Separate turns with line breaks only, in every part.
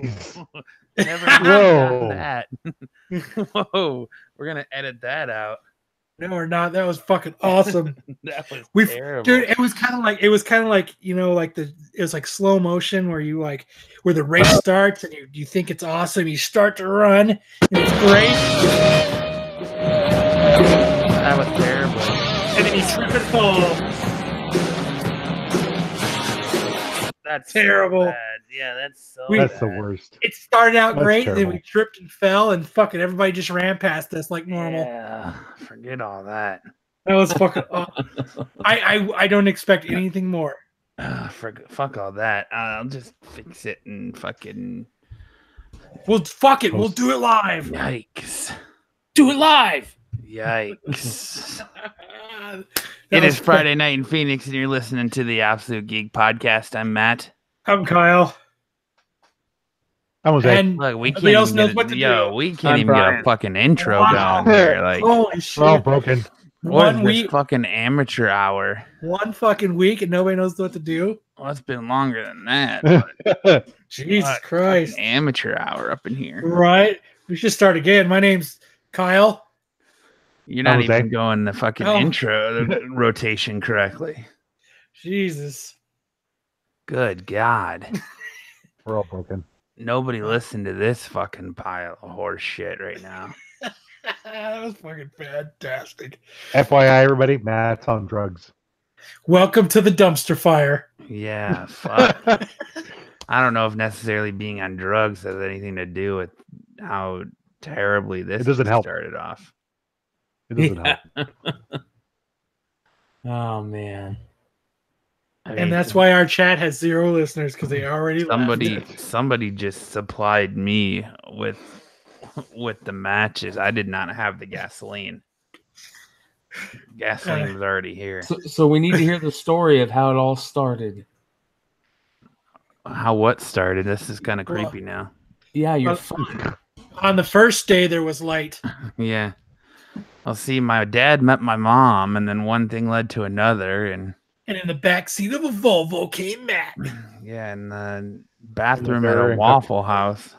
Jeez.
Never done that. Whoa, we're gonna edit that out.
No, we're not. That was fucking awesome.
That was terrible,
dude. It was kind of like it was like slow motion where the race starts and you think it's awesome. You start to run and it's great.
That was terrible.
And then you trip and fall.
That's
terrible.
So bad. Yeah, that's
That's the worst.
It started out
That's
great,
terrible.
and then we tripped and fell, and fucking everybody just ran past us like normal.
Yeah, forget all that.
That was fucking. I don't expect anything more.
Fuck all that. I'll just fix it and fucking.
Well, fuck it. We'll do it live.
Yikes!
Do it live.
Yikes! It is Friday night in Phoenix, and you're listening to the Absolute Geek Podcast. I'm Matt.
I'm Kyle.
Look,
we can't even get a fucking intro going here. Like,
holy shit!
We're all broken.
One week,
fucking amateur hour.
One fucking week, and nobody knows what to do.
Well, it's been longer than that.
Jesus Christ!
Amateur hour up in here.
Right? We should start again. My name's Kyle.
You're not even going the fucking intro rotation correctly.
Jesus.
Good God.
We're all broken.
Nobody listened to this fucking pile of horse shit right now.
That was fucking fantastic.
FYI, everybody, Matt's on drugs.
Welcome to the dumpster fire.
Yeah, fuck. I don't know if necessarily being on drugs has anything to do with how terribly this started off.
It doesn't help.
Oh, man.
And that's why our chat has 0 listeners, because they already left.
Somebody just supplied me with the matches. I did not have the gasoline. Gasoline was already here.
So we need to hear the story of how it all started.
How what started? This is kind of creepy now.
Yeah, you're fucking.
On the first day, there was light.
Yeah. Well, see, my dad met my mom, and then one thing led to another, and
in the back seat of a Volvo came Matt.
Yeah, in the bathroom at a Waffle House.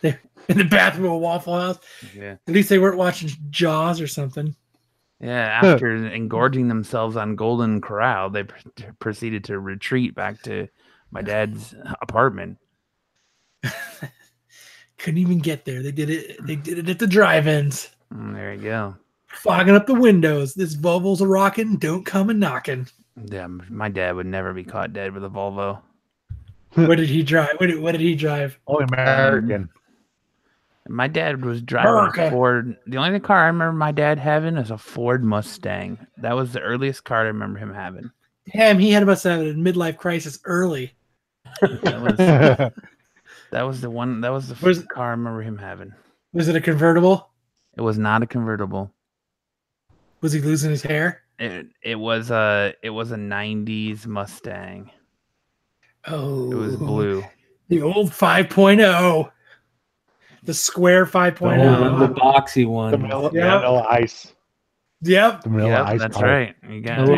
In the bathroom of a Waffle House?
Yeah.
At least they weren't watching Jaws or something.
Yeah, after engorging themselves on Golden Corral, they proceeded to retreat back to my dad's apartment.
Couldn't even get there. They did it at the drive-ins.
There you go.
Fogging up the windows. This Volvo's a rockin'. Don't come a knocking.
Yeah, my dad would never be caught dead with a Volvo.
What did he drive? What did he drive?
Only American.
My dad was driving a Ford. The only car I remember my dad having is a Ford Mustang. That was the earliest car I remember him having.
Damn, he must have a midlife crisis early.
That was the first car I remember him having.
Was it a convertible?
It was not a convertible.
Was he losing his hair?
It was a 90s Mustang.
Oh.
It was blue.
The old 5.0. The square 5.0.
The boxy one.
The Vanilla Ice.
Yep.
The Vanilla Ice.
That's right. You got
the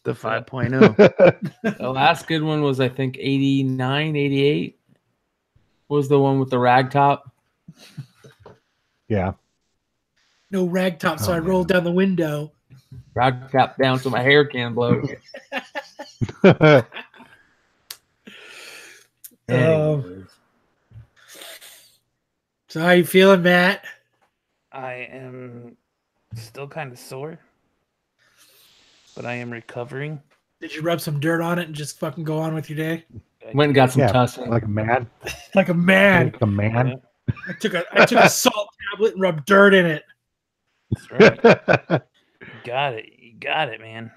5.0.
The last good one was, I think, 89, 88. Was the one with the rag top?
Yeah.
No rag top, so I rolled down the window.
Rag top down so my hair can blow.
So how you feeling, Matt?
I am still kind of sore, but I am recovering.
Did you rub some dirt on it and just fucking go on with your day?
Went and got some tussin.
Like a man.
Like a man.
Like a man.
I took a salt tablet and rubbed dirt in it.
That's right. You got it, man.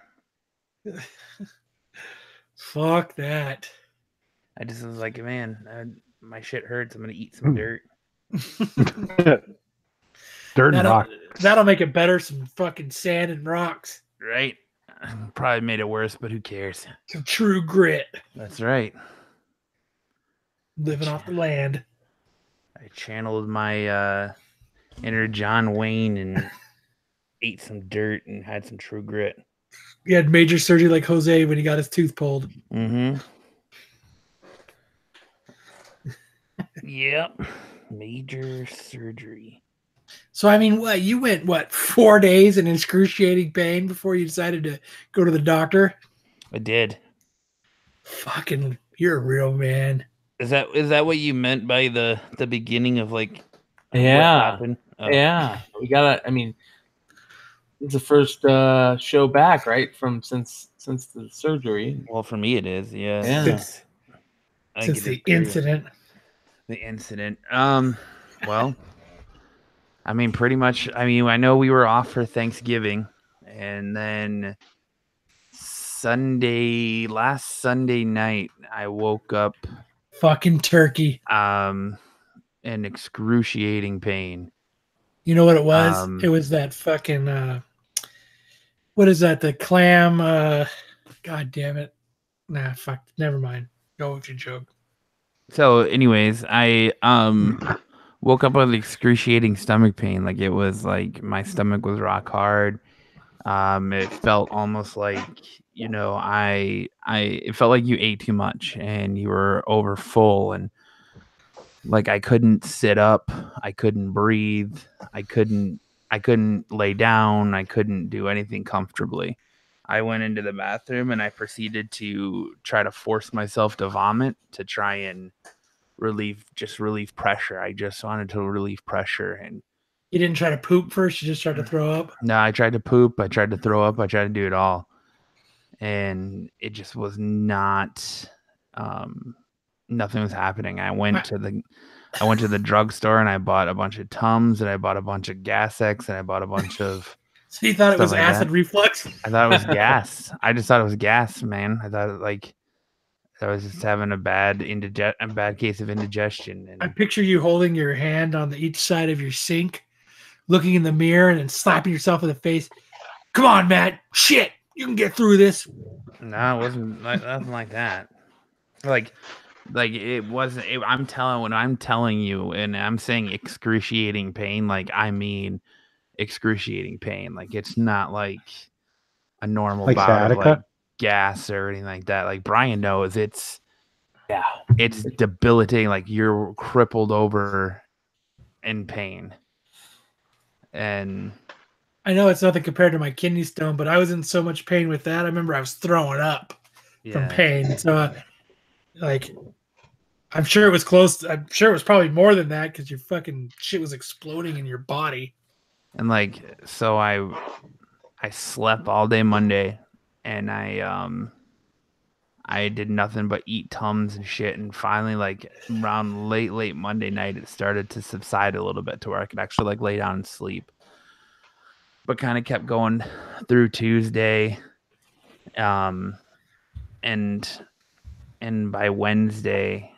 Fuck that.
I just was like, man, my shit hurts. I'm gonna eat some dirt.
Dirt and rock.
That'll make it better. Some fucking sand and rocks.
Right. Probably made it worse, but who cares?
Some true grit.
That's right.
Living off the land.
I channeled my inner John Wayne and ate some dirt and had some true grit.
He had major surgery like Jose when he got his tooth pulled.
Mm-hmm. Yep. Major surgery.
So, I mean, what, you went, 4 days in excruciating pain before you decided to go to the doctor?
I did.
Fucking, you're a real man.
Is that what you meant by the beginning of like what
Yeah.
happened? Oh.
Yeah. We gotta, I mean, it's the first show back, right? From since the surgery.
Well, for me it is, yeah.
Yeah.
Since the incident.
The incident. Well, I mean, pretty much. I mean, I know we were off for Thanksgiving, and then last Sunday night, I woke up
Fucking turkey.
in excruciating pain.
You know what it was? It was that fucking what is that? The clam God damn it. Nah, fuck. Never mind. Go with your joke.
So, anyways, I woke up with excruciating stomach pain. Like it was like my stomach was rock hard. It felt almost like, you know, it felt like you ate too much and you were over full, and like I couldn't sit up, I couldn't breathe, I couldn't lay down, I couldn't do anything comfortably. I went into the bathroom and I proceeded to try to force myself to vomit to try and relieve pressure. I just wanted to relieve pressure. And
you didn't try to poop first, you just tried to throw up?
No, I tried to poop, I tried to throw up, I tried to do it all. And it just was not nothing was happening. I went to the drugstore and I bought a bunch of Tums and I bought a bunch of Gas X and I bought a bunch of
So you thought it was like acid reflux?
I thought it was gas. I just thought it was gas, man. I thought I was just having a bad case of indigestion. And
I picture you holding your hand on each side of your sink, looking in the mirror and then slapping yourself in the face. Come on, Matt. Shit. You can get through this.
No, it wasn't nothing like that. Like it wasn't. When I'm telling you, and I'm saying excruciating pain, like I mean excruciating pain. Like it's not like a normal
like
bout
sciatica?
of like gas or anything like that. Like Brian knows, it's debilitating. Like you're crippled over in pain. And
I know it's nothing compared to my kidney stone, but I was in so much pain with that. I remember I was throwing up from pain. So, I'm sure it was close. I'm sure it was probably more than that because your fucking shit was exploding in your body.
And so I slept all day Monday, and I did nothing but eat Tums and shit. And finally, like around late Monday night, it started to subside a little bit to where I could actually like lay down and sleep. But kind of kept going through Tuesday, and by Wednesday,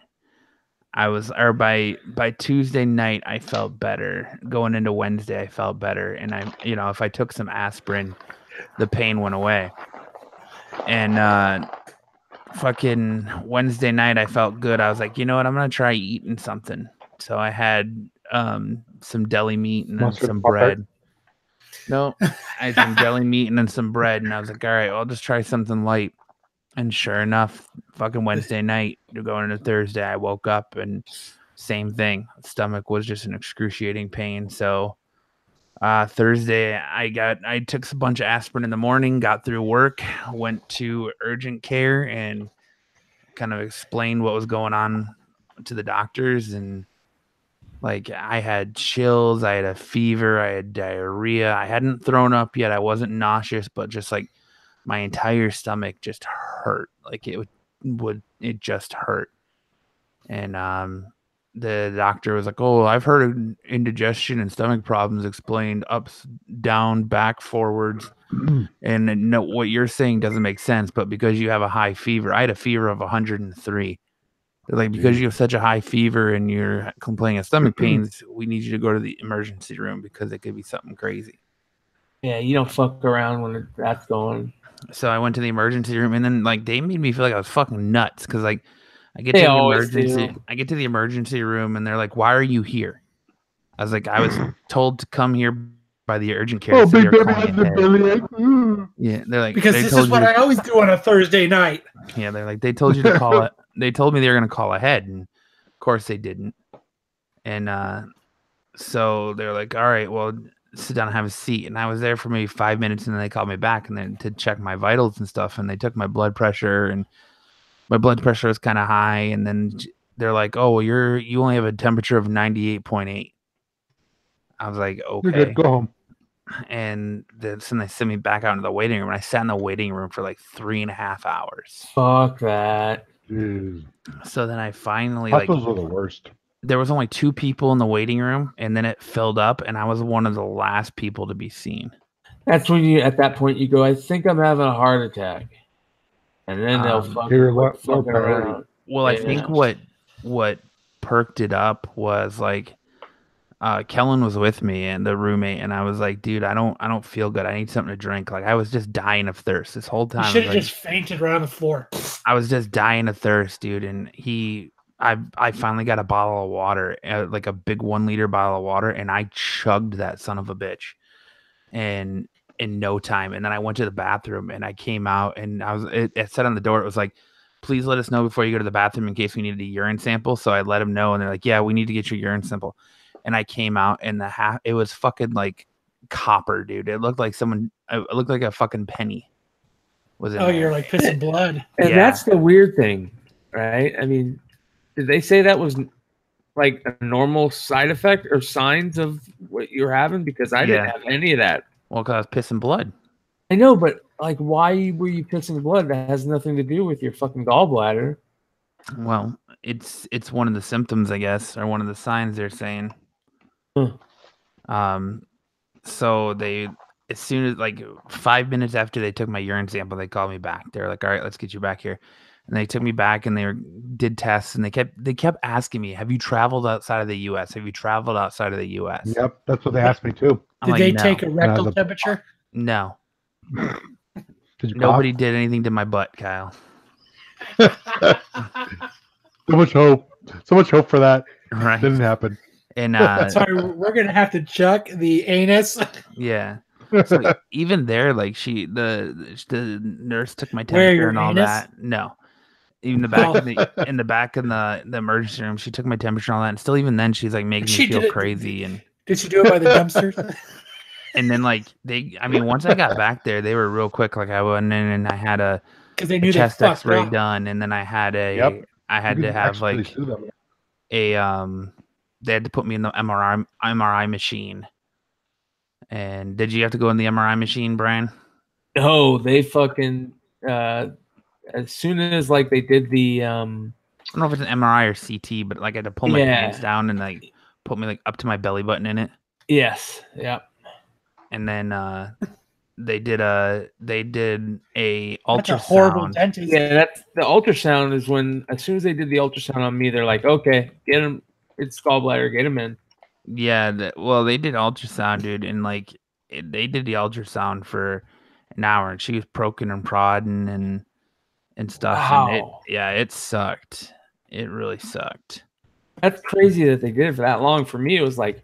by Tuesday night, I felt better. Going into Wednesday, I felt better, and if I took some aspirin, the pain went away. And fucking Wednesday night, I felt good. I was like, you know what, I'm gonna try eating something. So I had some deli meat and then some bread. No, I had some deli meat and then some bread, and I was like, all right, I'll just try something light. And sure enough, fucking Wednesday night, going into Thursday, I woke up and same thing. Stomach was just in excruciating pain. So Thursday, I took a bunch of aspirin in the morning, got through work, went to urgent care and kind of explained what was going on to the doctors. And like I had chills, I had a fever, I had diarrhea. I hadn't thrown up yet. I wasn't nauseous, but just like my entire stomach just hurt. Like it just hurt. And the doctor was like, oh, I've heard of indigestion and stomach problems explained ups, down, back, forwards. And no, what you're saying doesn't make sense, but because you have a high fever, I had a fever of 103. Like, because you have such a high fever and you're complaining of stomach pains, we need you to go to the emergency room because it could be something crazy.
Yeah, you don't fuck around when that's going.
So I went to the emergency room, and then like they made me feel like I was fucking nuts because like I get to the emergency room, and they're like, "Why are you here?" I was like, "I was told to come here by the urgent care."
Oh, big baby has the belly.
Yeah, they're like,
because this is what I always do on a Thursday night.
Yeah, they're like, they told you to call it. They told me they were going to call ahead, and of course they didn't. And so they're like, all right, well, sit down and have a seat. And I was there for maybe 5 minutes, and then they called me back and then to check my vitals and stuff. And they took my blood pressure, and my blood pressure was kind of high. And then they're like, oh, well, you only have a temperature of 98.8. I was like, okay.
You're good. Go home.
And then they sent me back out into the waiting room. And I sat in the waiting room for like 3.5 hours.
Fuck that.
Jeez.
So then I finally
Hospitals are the worst.
There was only 2 people in the waiting room, and then it filled up, and I was one of the last people to be seen.
That's when at that point you go, I think I'm having a heart attack. And then they'll fucking around.
Well, I think what perked it up was like Kellen was with me and the roommate, and I was like, dude, I don't feel good. I need something to drink. Like I was just dying of thirst this whole time.
You should have just fainted right on the floor.
I was just dying of thirst, dude, and I finally got a bottle of water, like a big 1 liter bottle of water, and I chugged that son of a bitch, and in no time. And then I went to the bathroom, and I came out, and it said on the door, it was like, please let us know before you go to the bathroom in case we needed a urine sample. So I let them know, and they're like, yeah, we need to get your urine sample. And I came out, and it was fucking like copper, dude. It looked like a fucking penny was in there.
You're like pissing blood.
And that's the weird thing, right? I mean, did they say that was like a normal side effect or signs of what you're having? Because I didn't have any of that.
Well, because I was pissing blood.
I know, but like, why were you pissing blood? That has nothing to do with your fucking gallbladder.
Well, it's one of the symptoms, I guess, or one of the signs they're saying. So as soon as like 5 minutes after they took my urine sample, they called me back. They're like, all right, let's get you back here. And they took me back, and they did tests, and they kept asking me, have you traveled outside of the U.S.? Have you traveled outside of the U.S.?
Yep, that's what they asked me too.
Did they take a rectal temperature?
No.
Did you
Nobody did anything to my butt, Kyle.
So much hope for that.
Right.
Didn't happen.
And
sorry, we're gonna have to chuck the anus.
Yeah. So even there, like the nurse took my temperature and all that. No. Even in the back in the emergency room, she took my temperature and all that. And still, even then, she's like making me feel crazy. And
did she do it by the dumpsters?
And then, like once I got back there, they were real quick. Like I went in and I had a chest X-ray done, and then I had to have like they had to put me in the MRI machine. And did you have to go in the MRI machine, Brian?
No, they fucking as soon as like they did the I
don't know if it's an MRI or CT, but like I had to pull my pants down and like put me like up to my belly button in it.
Yes. Yep.
And then they did a ultrasound.
That's a horrible dentist.
Yeah, that's the ultrasound is when as soon as they did the ultrasound on me, they're like, okay, get him. It's gallbladder, get him in.
Yeah, they did ultrasound, dude, and like they did the ultrasound for an hour, and she was poking and prodding and stuff.
Wow.
And it sucked. It really sucked.
That's crazy that they did it for that long. For me, it was like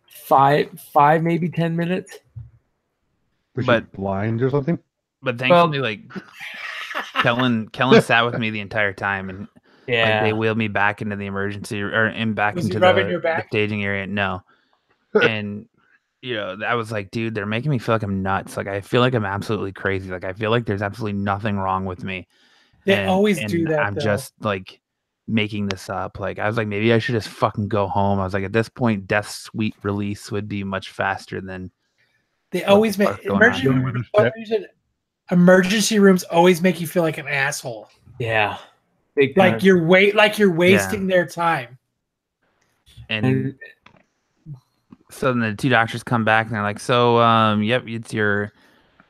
five, maybe 10 minutes.
Was she blind or something?
But thankfully, like Kellen sat with me the entire time, and like, they wheeled me back into the emergency back into the staging area. No, and I was like, dude, they're making me feel like I'm nuts. Like I feel like I'm absolutely crazy. Like I feel like there's absolutely nothing wrong with me.
They always do that.
I'm just like making this up. Like I was like, maybe I should just fucking go home. I was like, at this point, death's sweet release would be much faster than.
They always make emergency rooms always make you feel like an asshole.
Yeah.
Like you're wasting their time.
And so then the 2 doctors come back and they're like, so yep, it's your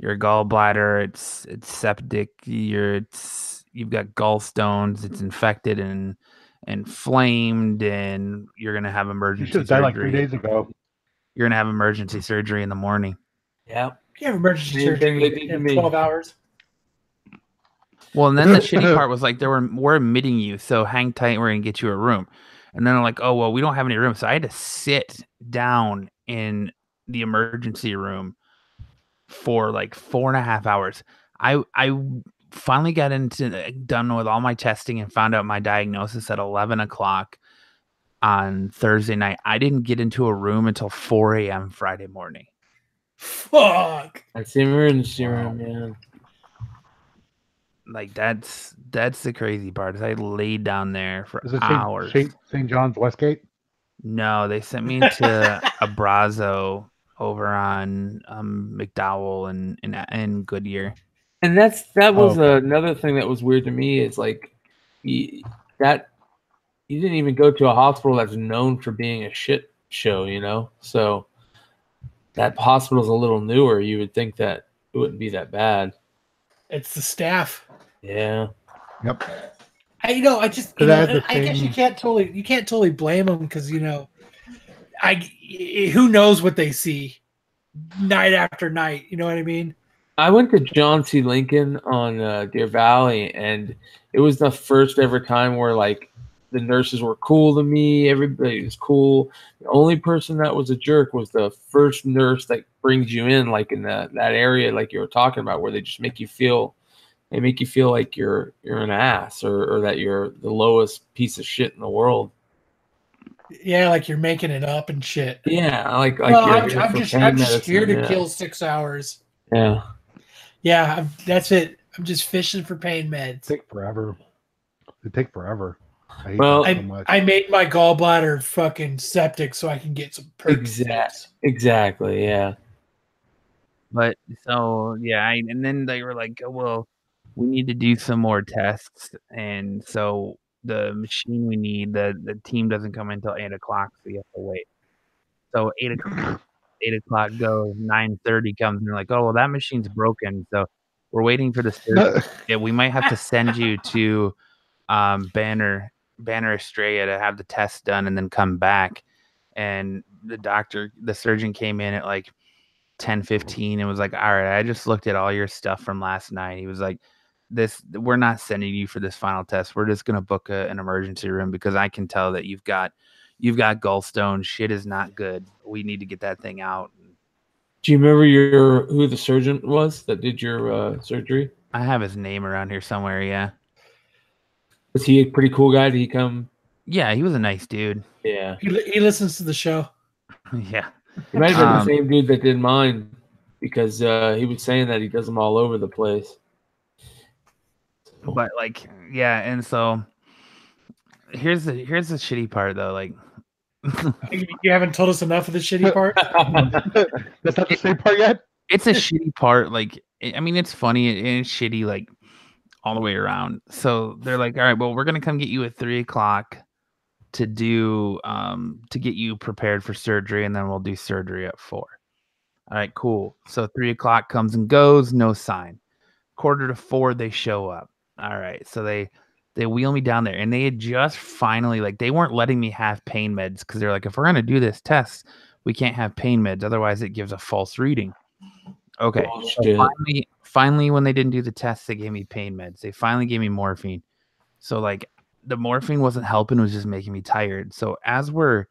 gallbladder, it's septic, you've got gallstones, it's infected and inflamed, and you're gonna have emergency surgery.
Died like 3 days ago.
You're gonna have emergency surgery in the morning.
Yeah.
You have emergency surgery in 12 hours.
Well, and then the shitty part was like we're admitting you, so hang tight, we're gonna get you a room. And then I'm like, oh well, we don't have any room, so I had to sit down in the emergency room for like 4.5 hours. I finally got done with all my testing and found out my diagnosis at 11 o'clock. on Thursday night. I didn't get into a room until 4 a.m. Friday morning.
Fuck.
That's emergency room, man.
Like that's the crazy part. Is I laid down there for
Is it
hours.
St. John's Westgate?
No, they sent me to Abrazo over on McDowell and Goodyear.
And that was another thing that was weird to me. Is like you didn't even go to a hospital that's known for being a shit show, you know. So that hospital's a little newer. You would think that it wouldn't be that bad.
It's the staff.
Yeah.
Yep.
I guess you can't totally blame them because who knows what they see night after night. You know what I mean?
I went to John C. Lincoln on Deer Valley, and it was the first ever time where like the nurses were cool to me. Everybody was cool. The only person that was a jerk was the first nurse that brings you in, like in that area, like you were talking about, where they just make you feel like you're an ass or that you're the lowest piece of shit in the world.
Yeah, like you're making it up and shit.
Yeah,
I'm just here to kill 6 hours.
Yeah.
Yeah, that's it. I'm just fishing for pain meds.
They take forever. I hate
Well,
that so much.
I made my gallbladder fucking septic so I can get some Percocets.
Exactly, yeah.
But so yeah, and then they were like, oh, well, we need to do some more tests, and so the machine we need, the team doesn't come in until 8 o'clock, so you have to wait. So 8 o'clock goes, 9:30 comes, and they're like, oh well, that machine's broken, so we're waiting for the surgeon. Yeah, we might have to send you to Banner Estrella to have the test done and then come back. And the surgeon came in at like 10:15 and was like, all right, I just looked at all your stuff from last night. He was like, we're not sending you for this final test. We're just going to book an emergency room because I can tell that you've got gallstones. Shit is not good. We need to get that thing out.
Do you remember who the surgeon was that did your surgery?
I have his name around here somewhere. Yeah.
Was he a pretty cool guy? Did he come?
Yeah, he was a nice dude.
Yeah.
He listens to the show.
Yeah.
He might have been the same dude that did mine because he was saying that he does them all over the place.
But like, yeah, and so here's the shitty part though. Like,
you haven't told us enough of the shitty part.
That's not the same part yet.
It's a shitty part. Like, I mean, it's funny and it's shitty like all the way around. So they're like, all right, well, we're gonna come get you at 3 o'clock to do to get you prepared for surgery, and then we'll do surgery at 4. All right, cool. So 3 o'clock comes and goes, no sign. 3:45, they show up. All right, so they wheel me down there, and they had just finally, like, they weren't letting me have pain meds because they're like, if we're gonna do this test, we can't have pain meds, otherwise it gives a false reading. Okay, so finally, when they didn't do the test, they gave me pain meds. They finally gave me morphine. So like, the morphine wasn't helping; it was just making me tired. So as we're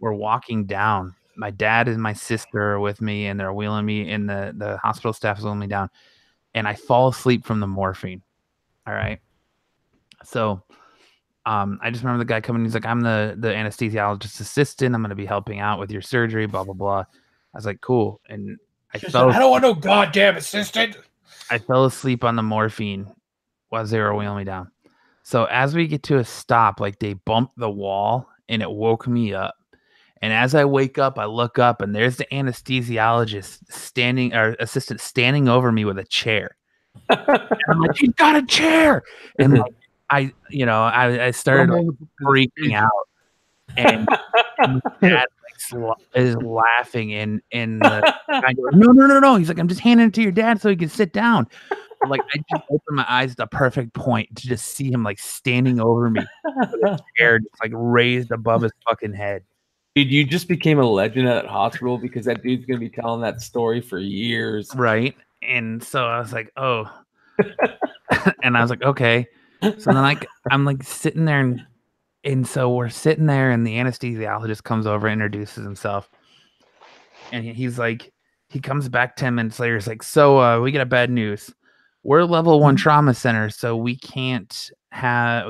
walking down, my dad and my sister are with me, and they're wheeling me, and the hospital staff is wheeling me down, and I fall asleep from the morphine. All right. So I just remember the guy coming. He's like, I'm the anesthesiologist assistant. I'm going to be helping out with your surgery, blah, blah, blah. I was like, cool. And I
don't want no goddamn assistant.
I fell asleep on the morphine while they were wheeling me down. So as we get to a stop, like, they bumped the wall and it woke me up. And as I wake up, I look up and there's the anesthesiologist assistant standing over me with a chair. And I'm like, you got a chair. And like, I started like, freaking out. And my dad is laughing and I go, no. He's like, I'm just handing it to your dad so he can sit down. Like, I just opened my eyes at the perfect point to just see him like standing over me with a chair just like raised above his fucking head.
Dude, you just became a legend at that hospital because that dude's gonna be telling that story for years.
Right. And so I was like, oh. And I was like, okay. So then I'm like sitting there and so we're sitting there and the anesthesiologist comes over, introduces himself. And he's like, he comes back 10 minutes later. He's like, so we got a bad news. We're a level 1 trauma center, so we can't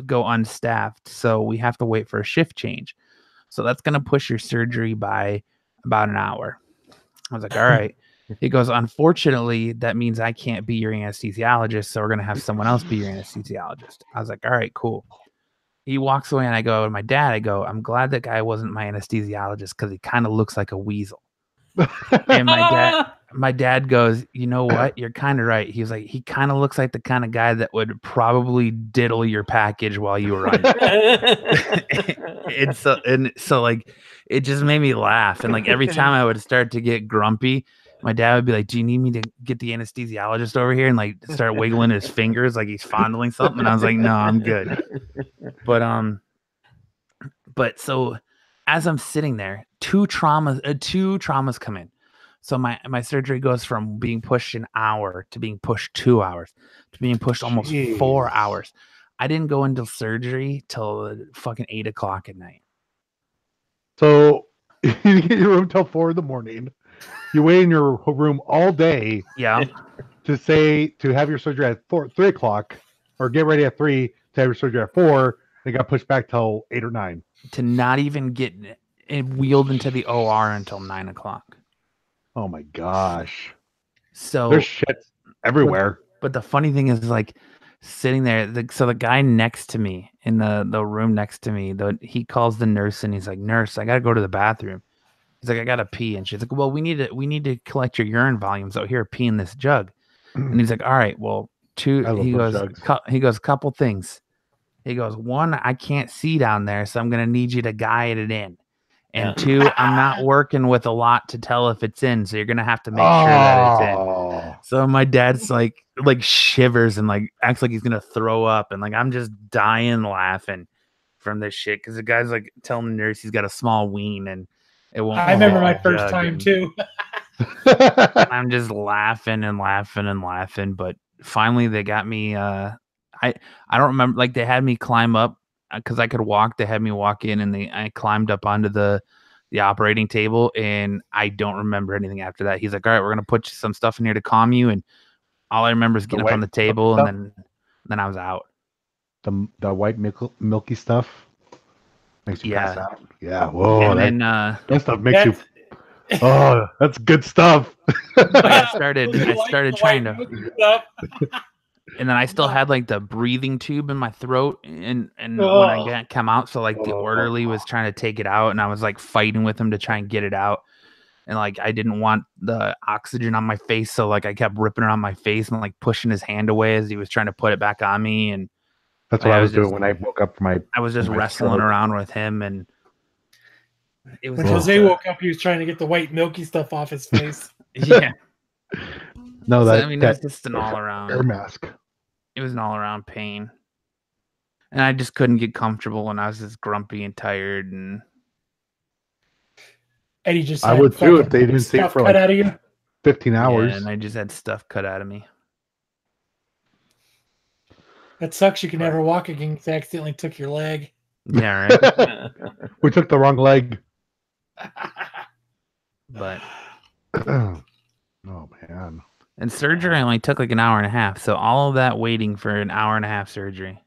go unstaffed. So we have to wait for a shift change. So that's going to push your surgery by about an hour. I was like, all right. He goes, unfortunately, that means I can't be your anesthesiologist. So we're going to have someone else be your anesthesiologist. I was like, all right, cool. He walks away and I go to my dad. I go, I'm glad that guy wasn't my anesthesiologist because he kind of looks like a weasel. And my dad goes, you know what? You're kind of right. He was like, he kind of looks like the kind of guy that would probably diddle your package while you were under. and so like, it just made me laugh. And like every time I would start to get grumpy, my dad would be like, do you need me to get the anesthesiologist over here? And like start wiggling his fingers like he's fondling something. And I was like, no, I'm good. But so as I'm sitting there, two traumas come in. So my surgery goes from being pushed an hour to being pushed 2 hours to being pushed almost 4 hours. I didn't go into surgery till fucking 8 o'clock at night.
So you didn't get your room till 4 in. You wait in your room all day.
Yeah.
to have your surgery at 3 o'clock, or get ready at 3 to have your surgery at 4. They got pushed back till 8 or 9.
To not even get wheeled into the OR until 9 o'clock.
Oh my gosh.
So
there's shit everywhere.
But the funny thing is, like, sitting there, so the guy next to me in the room next to me, he calls the nurse and he's like, "Nurse, I gotta go to the bathroom." He's like, "I gotta pee," and she's like, "Well, we need to collect your urine volumes out here. Pee in this jug." And he's like, "All right, well, two." He goes, "Couple things." He goes, "One, I can't see down there, so I'm gonna need you to guide it in. And 2, I'm not working with a lot to tell if it's in, so you're gonna have to make sure that it's in." So my dad's like shivers and like acts like he's gonna throw up, and like I'm just dying laughing from this shit because the guy's like telling the nurse he's got a small ween and it won't.
I remember my first time too.
I'm just laughing and laughing and laughing, but finally they got me. I don't remember, like they had me climb up because I could walk. They had me walk in and I climbed up onto the operating table, and I don't remember anything after that. He's like, "All right, we're gonna put some stuff in here to calm you," and all I remember is getting up on the table, and then I was out.
The white milky stuff makes you pass out. Yeah, whoa.
And
that stuff makes you. Oh, that's good stuff.
I started trying to. And then I still had like the breathing tube in my throat, and when I come out, so like the orderly was trying to take it out, and I was like fighting with him to try and get it out, and like I didn't want the oxygen on my face, so like I kept ripping it on my face and like pushing his hand away as he was trying to put it back on me, and
that's what I was doing when I woke up from my.
I was just wrestling around with him, and it was.
When Jose woke up, he was trying to get the white milky stuff off his face.
Yeah.
No,
it was just an all around
air mask.
It was an all-around pain, and I just couldn't get comfortable when I was just grumpy and tired. And
Eddie just
I would too if they didn't see it for like
out of you.
15 hours.
Yeah, and I just had stuff cut out of me.
That sucks. You can never walk again because they accidentally took your leg.
Yeah, right.
We took the wrong leg.
But
oh man.
And surgery only took like an hour and a half. So all of that waiting for an hour and a half surgery.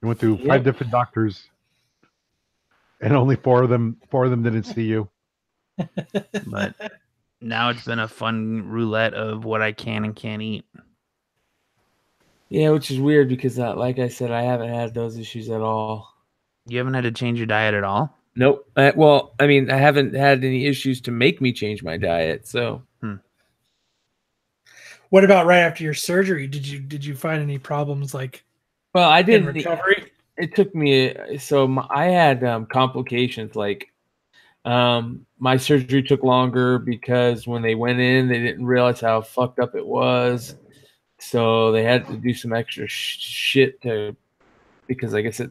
You went through 5 different doctors, and only 4 of them didn't see you.
But now it's been a fun roulette of what I can and can't eat.
Yeah, which is weird because, like I said, I haven't had those issues at all.
You haven't had to change your diet at all?
Nope. Well, I mean, I haven't had any issues to make me change my diet. So,
What about right after your surgery? Did you find any problems like?
Well, I didn't.
In recovery.
It took me. So I had complications. Like, my surgery took longer because when they went in, they didn't realize how fucked up it was. So they had to do some extra shit because I guess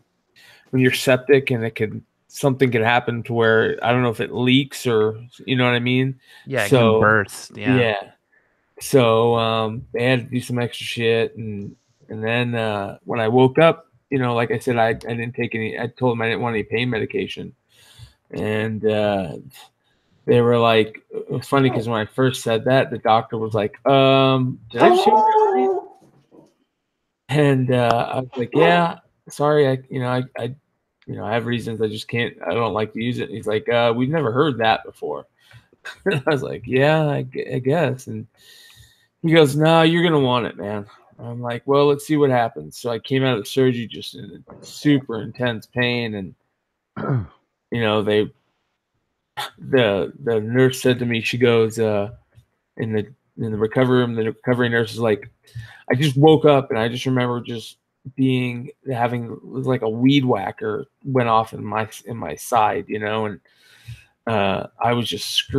when you're septic and something could happen to where I don't know if it leaks or you know what I mean.
Yeah, it can burst. Yeah.
So they had to do some extra shit, and then when I woke up, like I said, I didn't take any. I told them I didn't want any pain medication, and they were like, it was funny because when I first said that, the doctor was like, "Did I shoot you?" And I was like, "Yeah." sorry, I have reasons. I just can't. I don't like to use it. And he's like, we've never heard that before. I was like, yeah, I guess. And he goes, no, you're gonna want it, man. I'm like, well, let's see what happens. So I came out of the surgery just in super intense pain, and the nurse said to me, she goes, in the recovery room, the recovery nurse is like, I just woke up and I just remember just having like a weed whacker went off in my side, and I was just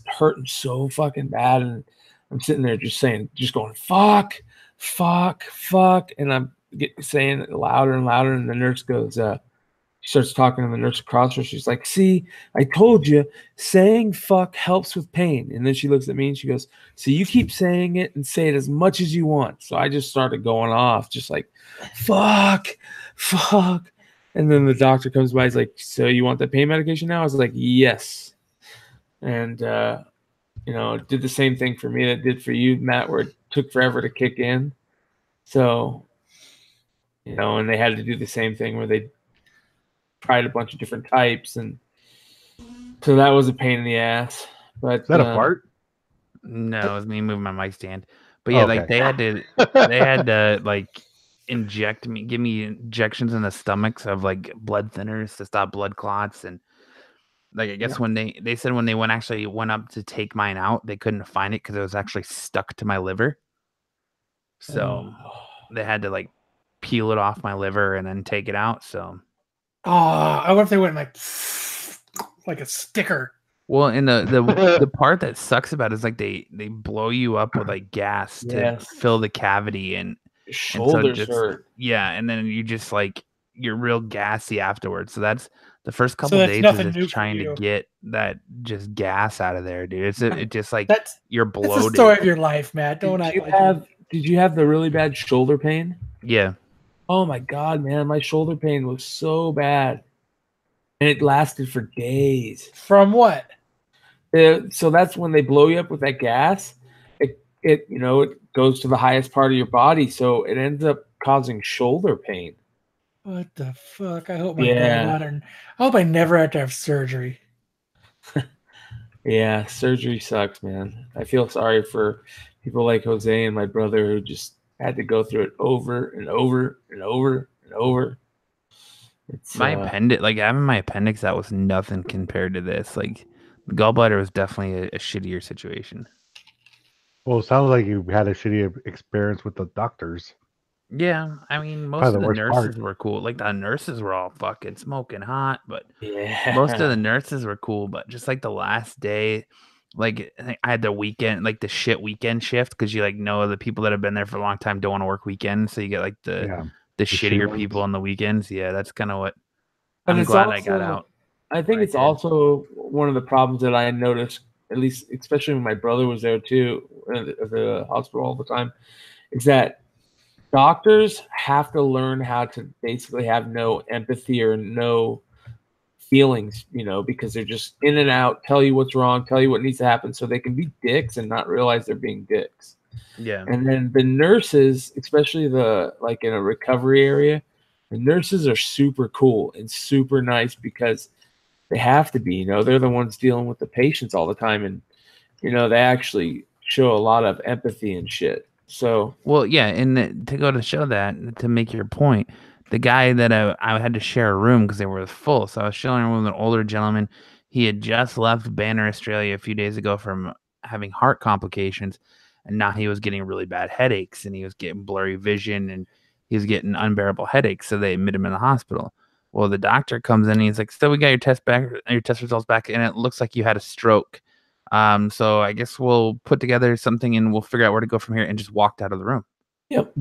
hurting so fucking bad, and I'm sitting there just going fuck, and I'm saying it louder and louder, and the nurse goes, she starts talking to the nurse across her. She's like, see, I told you, saying fuck helps with pain. And then she looks at me and she goes, so you keep saying it and say it as much as you want. So I just started going off, just like, fuck. And then the doctor comes by. He's like, so you want the pain medication now? I was like, yes. And, it did the same thing for me that it did for you, Matt, where it took forever to kick in. So, and they had to do the same thing where they tried a bunch of different types, and so that was a pain in the ass. But
is that a fart?
No, it was me moving my mic stand. But yeah, like they had to like give me injections in the stomachs of like blood thinners to stop blood clots, and like I guess when they said when they went up to take mine out, they couldn't find it because it was actually stuck to my liver. So they had to like peel it off my liver and then take it out. So
I wonder if they went like a sticker.
Well, and the part that sucks about it is like they blow you up with like gas to fill the cavity, and
shoulders hurt.
Yeah, and then you just like you're real gassy afterwards. So that's the first couple of days is just trying to get that just gas out of there, dude. It just like you're bloated.
It's the story of your life, Matt. Did
you have the really bad shoulder pain?
Yeah.
Oh my God, man, my shoulder pain was so bad, and it lasted for days.
From what?
So that's when they blow you up with that gas. It goes to the highest part of your body, so it ends up causing shoulder pain.
What the fuck? I hope I hope I never have to have surgery.
Yeah, surgery sucks, man. I feel sorry for people like Jose and my brother who just had to go through it over and over and over and over.
It's my appendix, like having my appendix, that was nothing compared to this. Like the gallbladder was definitely a shittier situation.
Well, it sounds like you had a shitty experience with the doctors.
Yeah, I mean, most of the nurses were cool. Like the nurses were all fucking smoking hot, but most of the nurses were cool. But just like the last day, like I had the weekend, like the shit weekend shift, because you like know the people that have been there for a long time don't want to work weekends, so you get like the shittier people on the weekends. Yeah, that's kind of what. I'm glad I got out.
I think it's also one of the problems that I noticed, at least especially when my brother was there too, at the hospital all the time, is that doctors have to learn how to basically have no empathy or no feelings, because they're just in and out, tell you what's wrong, tell you what needs to happen, so they can be dicks and not realize they're being dicks.
Yeah.
And then the nurses, especially like in a recovery area, the nurses are super cool and super nice because they have to be, they're the ones dealing with the patients all the time, and they actually show a lot of empathy and shit. So,
well, yeah, and to go to show that, to make your point, the guy that I had to share a room because they were full, so I was sharing a room with an older gentleman. He had just left Banner, Australia a few days ago from having heart complications, and now he was getting really bad headaches, and he was getting blurry vision, and he was getting unbearable headaches, so they admitted him in the hospital. Well, the doctor comes in, and he's like, so we got your test results back, and it looks like you had a stroke. So I guess we'll put together something and we'll figure out where to go from here, and just walked out of the room.
Yep.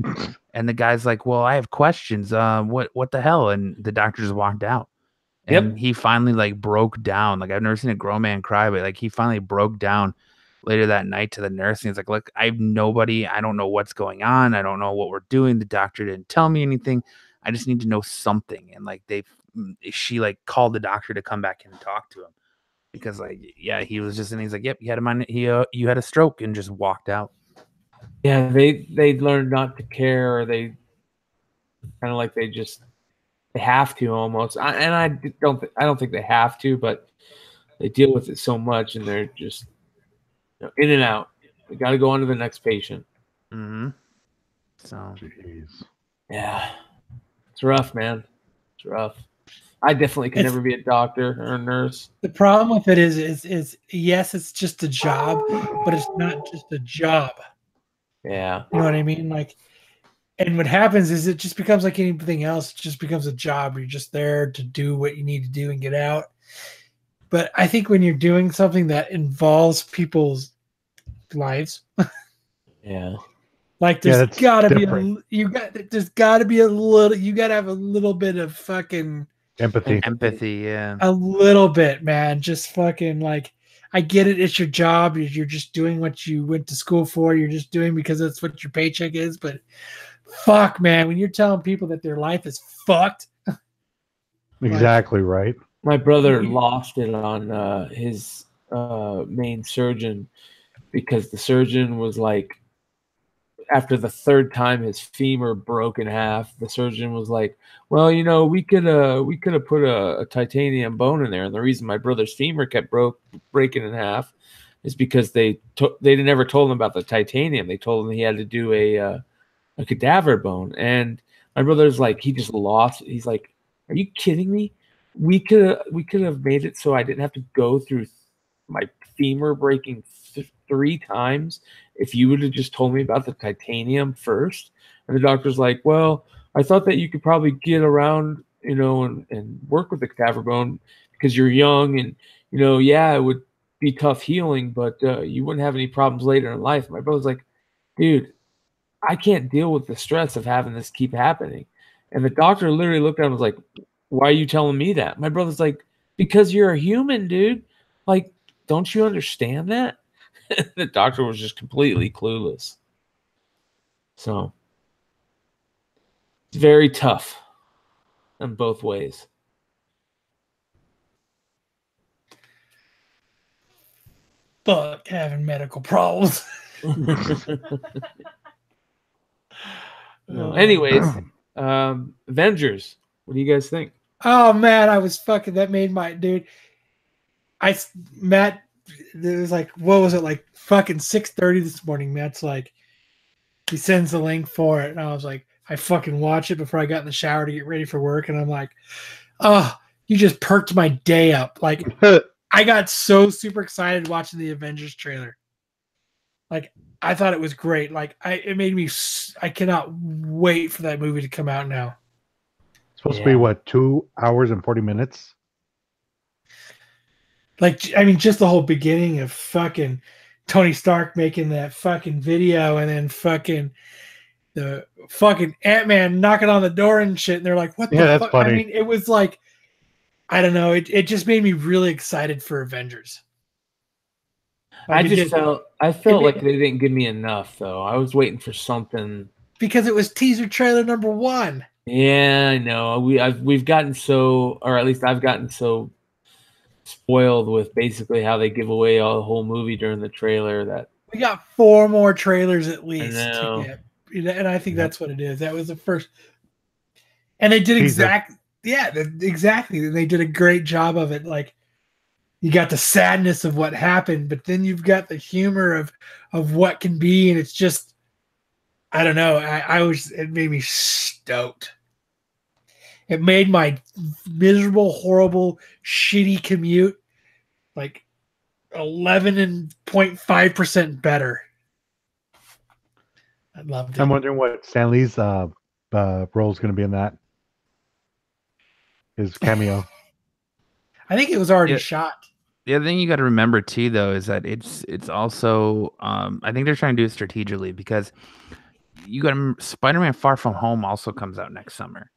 And the guy's like, well, I have questions. What the hell? And the doctor just walked out. And he finally like broke down. Like I've never seen a grown man cry, but like he finally broke down later that night to the nurse. And he's like, look, I have nobody. I don't know what's going on. I don't know what we're doing. The doctor didn't tell me anything. I just need to know something. And like she like called the doctor to come back in and talk to him. Because like, yeah, he was just, and he's like, yep, you had a stroke, and just walked out.
Yeah, they learned not to care, or they kind of like they have to almost. I don't think they have to, but they deal with it so much, and they're just in and out. We got to go on to the next patient.
Mm-hmm. So,
jeez.
Yeah, it's rough, man. It's rough. I definitely could never be a doctor or a nurse.
The problem with it is yes, it's just a job, but it's not just a job.
Yeah.
You know what I mean? Like, and what happens is it just becomes like anything else. It just becomes a job. You're just there to do what you need to do and get out. But I think when you're doing something that involves people's lives,
yeah,
like there's gotta be you got to have a little bit of fucking
empathy, yeah,
a little bit, man. Just fucking like, I get it. It's your job. You're just doing what you went to school for. You're just doing because that's what your paycheck is. But fuck, man, when you're telling people that their life is fucked.
Exactly right.
My brother lost it on his main surgeon because the surgeon was like, after the third time his femur broke in half, the surgeon was like, well, we could have put a titanium bone in there. And the reason my brother's femur kept breaking in half is because they never told him about the titanium. They told him he had to do a cadaver bone. And my brother's like, he just lost. He's like, are you kidding me? We could have made it so I didn't have to go through my femur breaking 3 times if you would have just told me about the titanium first. And the doctor's like, well, I thought that you could probably get around, and work with the cadaver bone because you're young and, yeah, it would be tough healing, but you wouldn't have any problems later in life. My brother's like, dude, I can't deal with the stress of having this keep happening. And the doctor literally looked at him and was like, why are you telling me that? My brother's like, because you're a human, dude. Like, don't you understand that? The doctor was just completely clueless. So it's very tough in both ways.
Fuck having medical problems.
No. Anyways, Avengers. What do you guys think?
Oh man, that made my dude. Matt, it was like, what was it, like fucking 6:30 this morning? Matt's like, he sends the link for it, and I was like, I fucking watch it before I got in the shower to get ready for work, and I'm like, oh, you just perked my day up. Like, I got so super excited watching the Avengers trailer. Like, I thought it was great. Like, it made me. I cannot wait for that movie to come out now.
It's supposed to be what, 2 hours and 40 minutes?
Like, I mean, just the whole beginning of fucking Tony Stark making that fucking video, and then fucking the fucking Ant-Man knocking on the door and shit, and they're like, what the fuck?
That's funny.
I mean, it was like, I don't know. It just made me really excited for Avengers.
Like, I felt like they didn't give me enough, though. I was waiting for something.
Because it was teaser trailer number 1.
Yeah, I know. We've gotten so, or at least I've gotten so spoiled with basically how they give away the whole movie during the trailer that
we got 4 more trailers at least
to
get, and I think that's what it is. That was the first, and they did exactly. They did a great job of it. Like, you got the sadness of what happened, but then you've got the humor of what can be, and it's just, I don't know. It made me stoked. It made my miserable, horrible, shitty commute like 11.5% better. I loved it.
I'm wondering what Stan Lee's role is going to be in that. His cameo.
I think it was already shot.
The other thing you got to remember too, though, is that it's also I think they're trying to do it strategically because you got Spider-Man Far From Home also comes out next summer,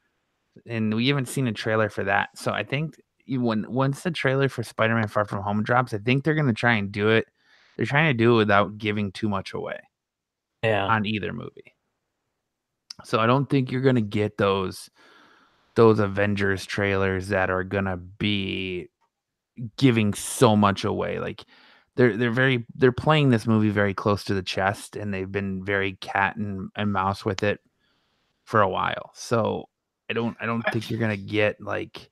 and we haven't seen a trailer for that. So I think once the trailer for Spider-Man Far From Home drops, I think they're going to try and do it. They're trying to do it without giving too much away.
Yeah.
On either movie. So I don't think you're going to get those Avengers trailers that are going to be giving so much away. Like they're playing this movie very close to the chest, and they've been very cat and mouse with it for a while. So I don't think you're gonna get like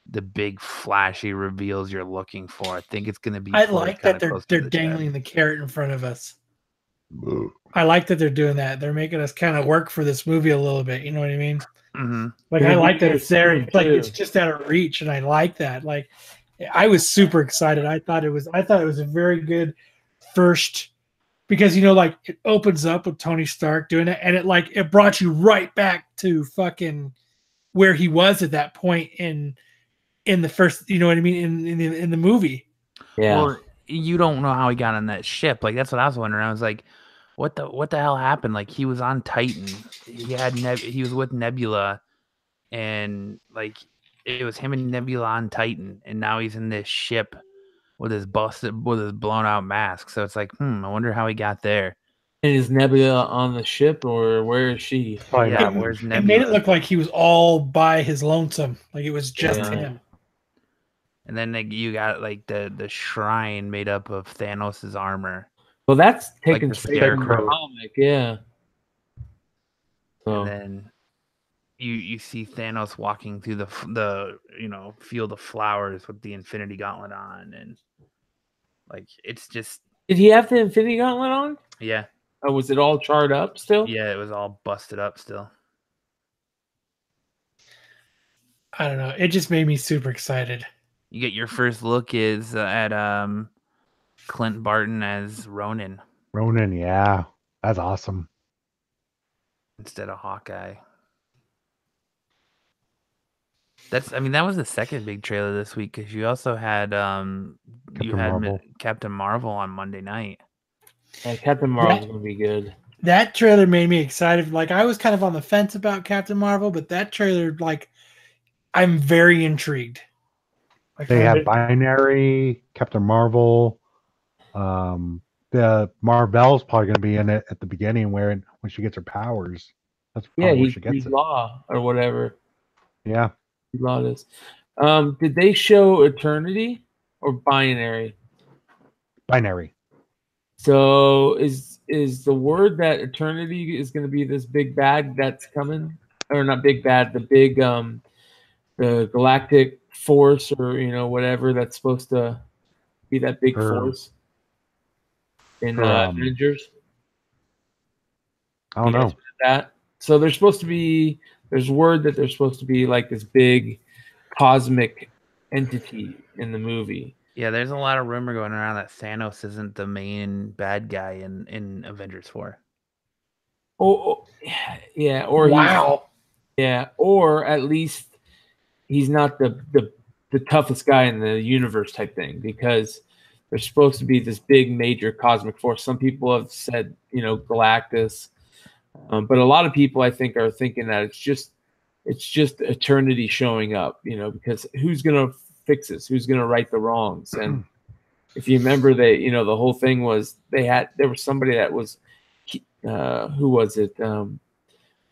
the big flashy reveals you're looking for. I think it's gonna be.
I like that
close
they're
to the
dangling
chest.
the carrot in front of us. I like that they're doing that. They're making us kind of work for this movie a little bit. You know what I mean?
Mm-hmm.
Like I like that it's there. It's like it's just out of reach, and I like that. Like I was super excited. I thought it was a very good first, because like it opens up with Tony Stark doing it, and it brought you right back to fucking where he was at that point in the first. You know what I mean? In the movie.
Yeah.
Well, you don't know how he got on that ship. Like that's what I was wondering. I was like, what the hell happened? Like he was on Titan. He was with Nebula, and like it was him and Nebula on Titan, and now he's in this ship with his blown out mask. So it's like, I wonder how he got there.
And is Nebula on the ship, or where is she?
Probably
Yeah,
not.
where's
It
Nebula?
made it look like he was all by his lonesome, like it was just
Yeah.
him.
And then you got like the shrine made up of Thanos' armor.
Well, that's taken
the
straight from the
Scarecrow.
comic, yeah.
And then you see Thanos walking through the field of flowers with the Infinity Gauntlet on, and like it's just.
Did he have the Infinity Gauntlet on?
Yeah.
Or was it all charred up still?
Yeah, it was all busted up still.
I don't know. It just made me super excited.
You get your first look is at Clint Barton as Ronin
Ronin, yeah. That's awesome.
instead of Hawkeye. That was the second big trailer this week, because you also had Captain Marvel on Monday night.
Yeah, Captain Marvel's gonna be good.
That trailer made me excited. Like I was kind of on the fence about Captain Marvel, but that trailer, like, I'm very intrigued. Like,
They have Binary, Captain Marvel. The Marvel's probably going to be in it at the beginning, when she gets her powers. That's
Yeah,
probably where she gets
he's
it.
Law or whatever.
Yeah,
Law is. Did they show Eternity or Binary?
Binary.
So is the word that Eternity is going to be this big bad that's coming, or not big bad, the big the galactic force, or whatever that's supposed to be that big force in Avengers?
I don't know.
That. So there's word that there's supposed to be like this big cosmic entity in the movie.
Yeah, there's a lot of rumor going around that Thanos isn't the main bad guy in Avengers 4.
Oh yeah, or
wow.
Or at least he's not the toughest guy in the universe type thing, because there's supposed to be this big major cosmic force. Some people have said, Galactus, but a lot of people I think are thinking that it's just Eternity showing up, because who's gonna fix this? Who's gonna right the wrongs? And if you remember, the whole thing was there was somebody that was, who was it?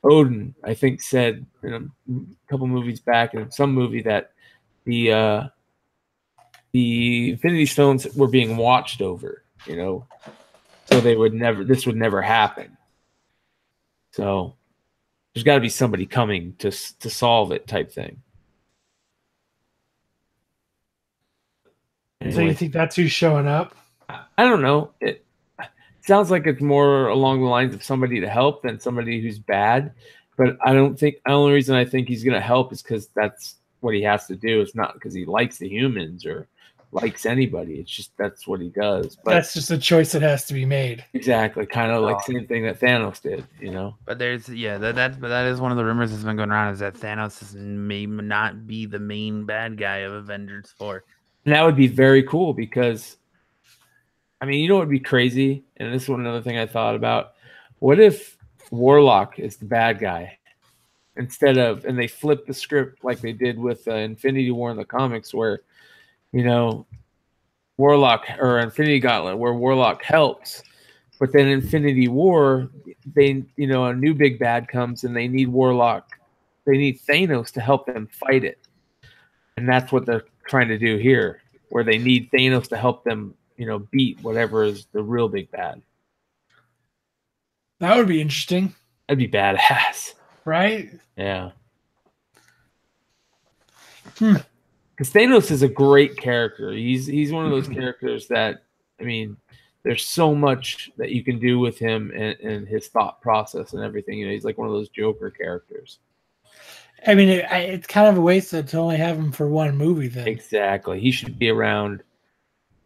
Odin, I think, said in a couple movies back, in some movie, that the Infinity Stones were being watched over, so this would never happen. So there's got to be somebody coming to solve it, type thing.
So you think that's who's showing up?
I don't know. It sounds like it's more along the lines of somebody to help than somebody who's bad. But I don't think the only reason I think he's going to help is because that's what he has to do. It's not because he likes the humans or likes anybody. It's just that's what he does. But
that's just a choice that has to be made.
Exactly, kind of like same thing that Thanos did,
But there's that is one of the rumors that's been going around, is that Thanos may not be the main bad guy of Avengers 4.
And that would be very cool, because, I mean, what would be crazy? And this is another thing I thought about. What if Warlock is the bad guy and they flip the script like they did with Infinity War in the comics, where, Warlock, or Infinity Gauntlet, where Warlock helps, but then Infinity War, they, a new big bad comes and they need Thanos to help them fight it. And that's what they're trying to do here, where they need Thanos to help them, beat whatever is the real big bad.
That would be interesting.
That'd be badass.
Right?
Yeah. Because Thanos is a great character. He's one of those characters that, I mean, there's so much that you can do with him and his thought process and everything. You know, he's like one of those Joker characters.
I mean, it's kind of a waste to only have him for one movie then.
Exactly. He should be around,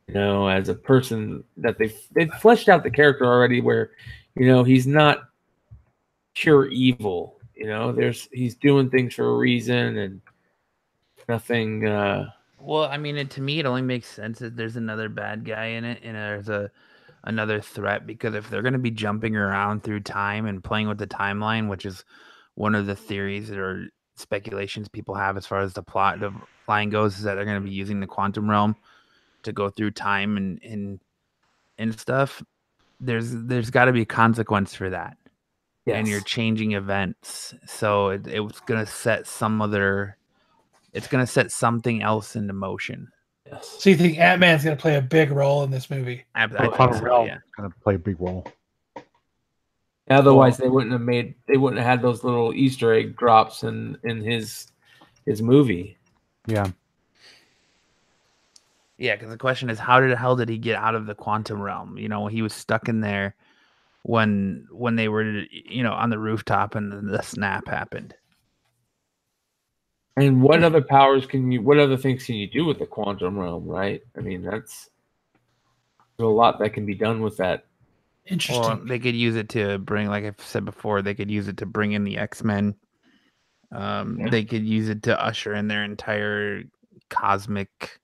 you know, as a person that they've fleshed out the character already where, you know, he's not pure evil. You know, he's doing things for a reason and nothing.
Well, I mean, to me, it only makes sense that there's another bad guy in it, and there's another threat. Because if they're going to be jumping around through time and playing with the timeline, which is one of the theories or speculations people have as far as the line goes, is that they're going to be using the quantum realm to go through time and stuff. There's got to be a consequence for that.
Yes.
And you're changing events, so it was going to set it's going to set something else into motion.
Yes.
So you think Ant-Man's going to play a big role in this movie?
I
The
think
quantum
so,
realm
yeah.
kind of play a big role.
Otherwise, they wouldn't have had those little Easter egg drops in his movie.
Yeah.
Yeah, because the question is, how the hell did he get out of the quantum realm? You know, he was stuck in there when they were, you know, on the rooftop and the snap happened.
And what other things can you do with the quantum realm, right? I mean, there's a lot that can be done with that.
Interesting.
Or they could use it to bring, like I've said before, they could use it to bring in the X-Men. They could use it to usher in their entire cosmic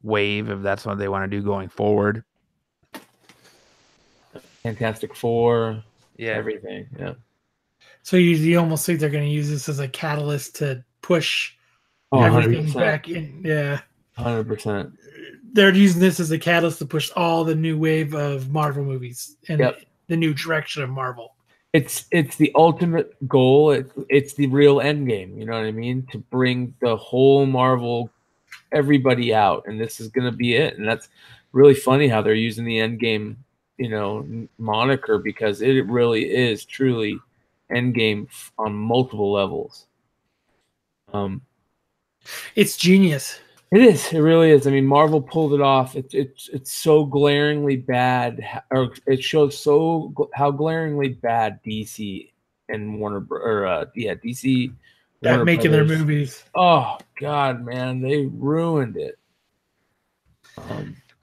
wave if that's what they want to do going forward.
Fantastic Four,
Yeah,
everything. Yeah.
So you almost think they're going to use this as a catalyst to push
Oh,
everything
100%.
back in. Yeah.
100%.
They're using this as a catalyst to push all the new wave of Marvel movies and
Yep.
the new direction of Marvel.
It's the ultimate goal. It's the real end game. You know what I mean? To bring the whole Marvel, everybody out, and this is going to be it. And that's really funny how they're using the end game, you know, moniker, because it really is truly end game on multiple levels.
It's genius.
It is. It really is. I mean, Marvel pulled it off. It's so glaringly bad, or it shows how glaringly bad DC and DC
At making their movies.
Oh God, man, they ruined it.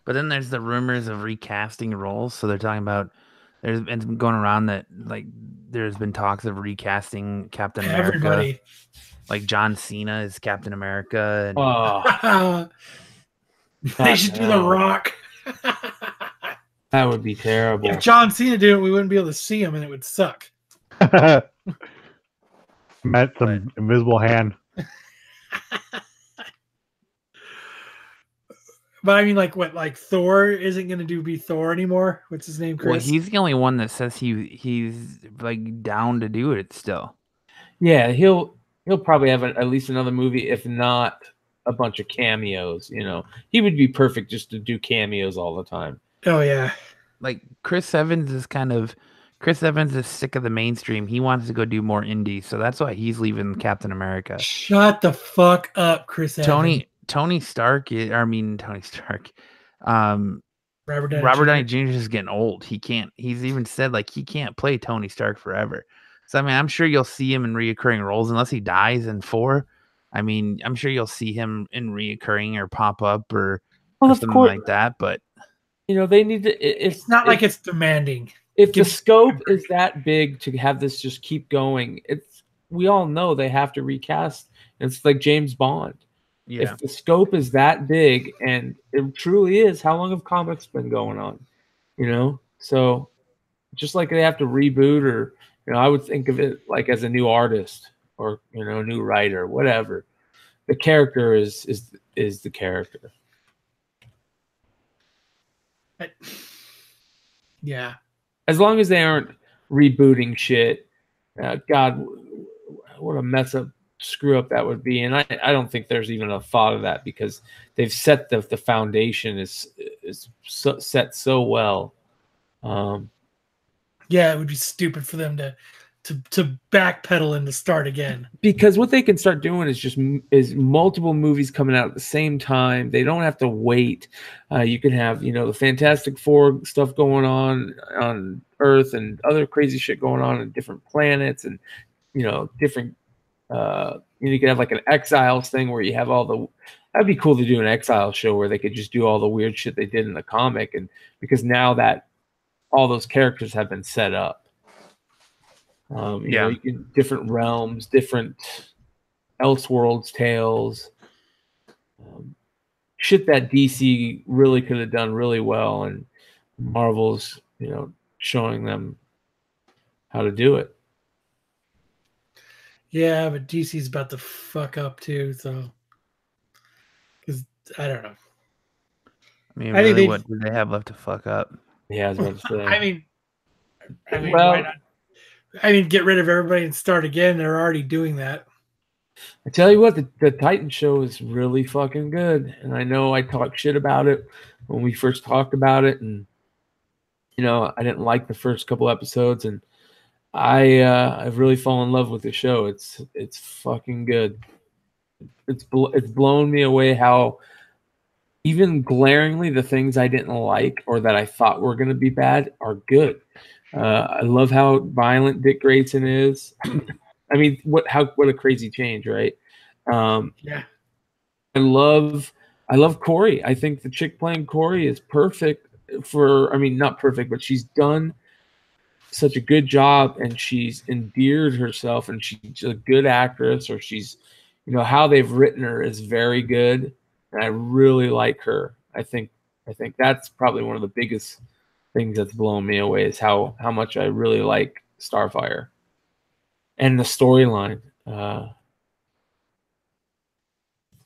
but then there's the rumors of recasting roles. So they're talking about there's been going around that like there's been talks of recasting Captain America.
Everybody.
Like John Cena is Captain America. And
They should do The Rock.
That would be terrible.
If John Cena did it, we wouldn't be able to see him, and it would suck.
Met some invisible hand.
But I mean, like what? Like Thor isn't going to be Thor anymore. What's his name, Chris?
Well, he's the only one that says he's like down to do it still.
Yeah, he'll probably have at least another movie, if not a bunch of cameos. You know, he would be perfect just to do cameos all the time.
Oh yeah.
Like Chris Evans is sick of the mainstream. He wants to go do more indie, so that's why he's leaving Captain America.
Shut the fuck up, Chris Evans.
Tony Stark. Robert Downey Jr. is getting old. He's even said like he can't play Tony Stark forever. So I mean, I'm sure you'll see him in reoccurring roles unless he dies in 4. I mean, I'm sure you'll see him in reoccurring or pop up or something like that. But
you know, they need to.
It's not like it's demanding.
If the scope is that big to have this just keep going, we all know they have to recast. It's like James Bond.
Yeah.
If the scope is that big, and it truly is, how long have comics been going on? You know, so just like they have to reboot, or you know, I would think of it like as a new artist or you know, a new writer, whatever. The character is the character.
Yeah.
As long as they aren't rebooting shit, God, what a mess up, screw up that would be. And I don't think there's even a thought of that because they've set the foundation is set so well.
Yeah, it would be stupid for them to to backpedal and to start again.
Because what they can start doing is multiple movies coming out at the same time. They don't have to wait. You can have the Fantastic Four stuff going on Earth and other crazy shit going on in different planets and different. You could have like an Exiles thing where you have all the. That'd be cool to do an Exiles show where they could just do all the weird shit they did in the comic, and because now that all those characters have been set up. You can different realms, different Elseworlds tales, shit that DC really could have done really well, and Marvel's showing them how to do it.
Yeah, but DC's about to fuck up too, so because I don't know.
I mean, really, what do they have left to fuck up?
Yeah, I was about to say.
I mean, why not? I mean, get rid of everybody and start again. They're already doing that.
I tell you what, the Titan show is really fucking good. And I know I talked shit about it when we first talked about it. And, I didn't like the first couple episodes. And I've really fallen in love with the show. It's fucking good. It's blown me away how even glaringly the things I didn't like or that I thought were going to be bad are good. I love how violent Dick Grayson is. I mean, what a crazy change, right?
Yeah.
I love Corey. I think the chick playing Corey is perfect not perfect, but she's done such a good job and she's endeared herself and she's a good actress, or she's, how they've written her is very good. And I really like her. I think that's probably one of the biggest things that's blown me away is how much I really like Starfire and the storyline. And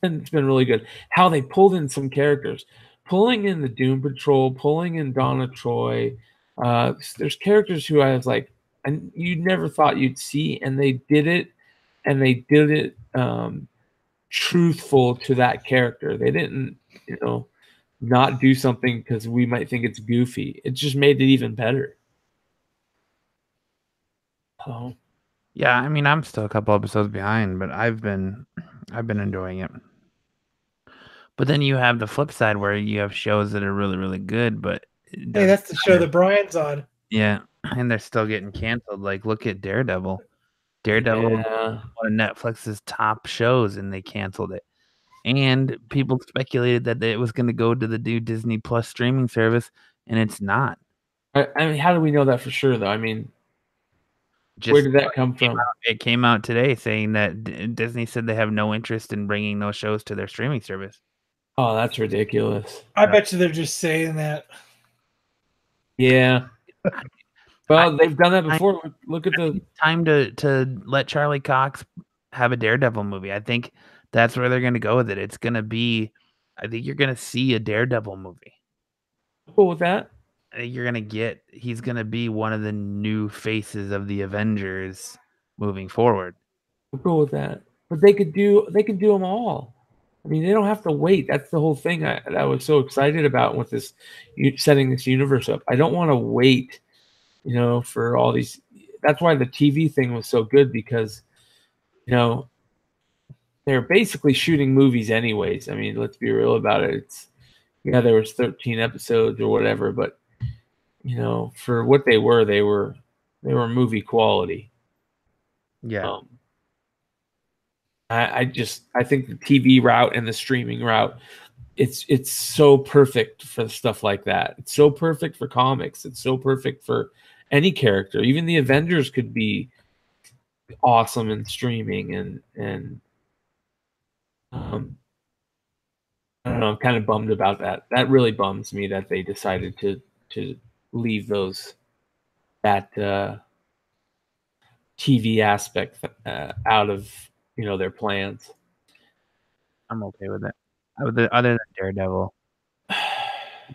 it's been really good. How they pulled in some characters, pulling in the Doom Patrol, pulling in Donna Troy. There's characters who I was like, and you never thought you'd see, and they did it, truthful to that character. They didn't, not do something because we might think it's goofy. It just made it even better. Oh.
Yeah, I mean, I'm still a couple episodes behind, but I've been enjoying it. But then you have the flip side where you have shows that are really, really good, but
hey, that's the show that Brian's on.
Yeah, and they're still getting canceled. Like, look at Daredevil. Daredevil was one of Netflix's top shows, and they canceled it. And people speculated that it was going to go to the new Disney Plus streaming service, and it's not.
I mean, how do we know that for sure, though? I mean, where did that come from?
It came out today saying that Disney said they have no interest in bringing those shows to their streaming service.
Oh, that's ridiculous.
I bet you they're just saying that.
Yeah. Well, they've done that before. Look at the
time to let Charlie Cox have a Daredevil movie. I think that's where they're going to go with it. It's going to be, I think you're going to see a Daredevil movie.
Cool with that.
I think he's going to be one of the new faces of the Avengers moving forward.
I'm cool with that. But they could do them all. I mean, they don't have to wait. That's the whole thing I was so excited about with this, setting this universe up. I don't want to wait, for all these. That's why the TV thing was so good because, they're basically shooting movies anyways. I mean, let's be real about it. There was 13 episodes or whatever, but for what they were movie quality.
Yeah.
I think the TV route and the streaming route, it's so perfect for stuff like that. It's so perfect for comics. It's so perfect for any character. Even the Avengers could be awesome in streaming and I don't know. I'm kind of bummed about that. That really bums me that they decided to leave that TV aspect out of their plans.
I'm okay with it. Other than Daredevil,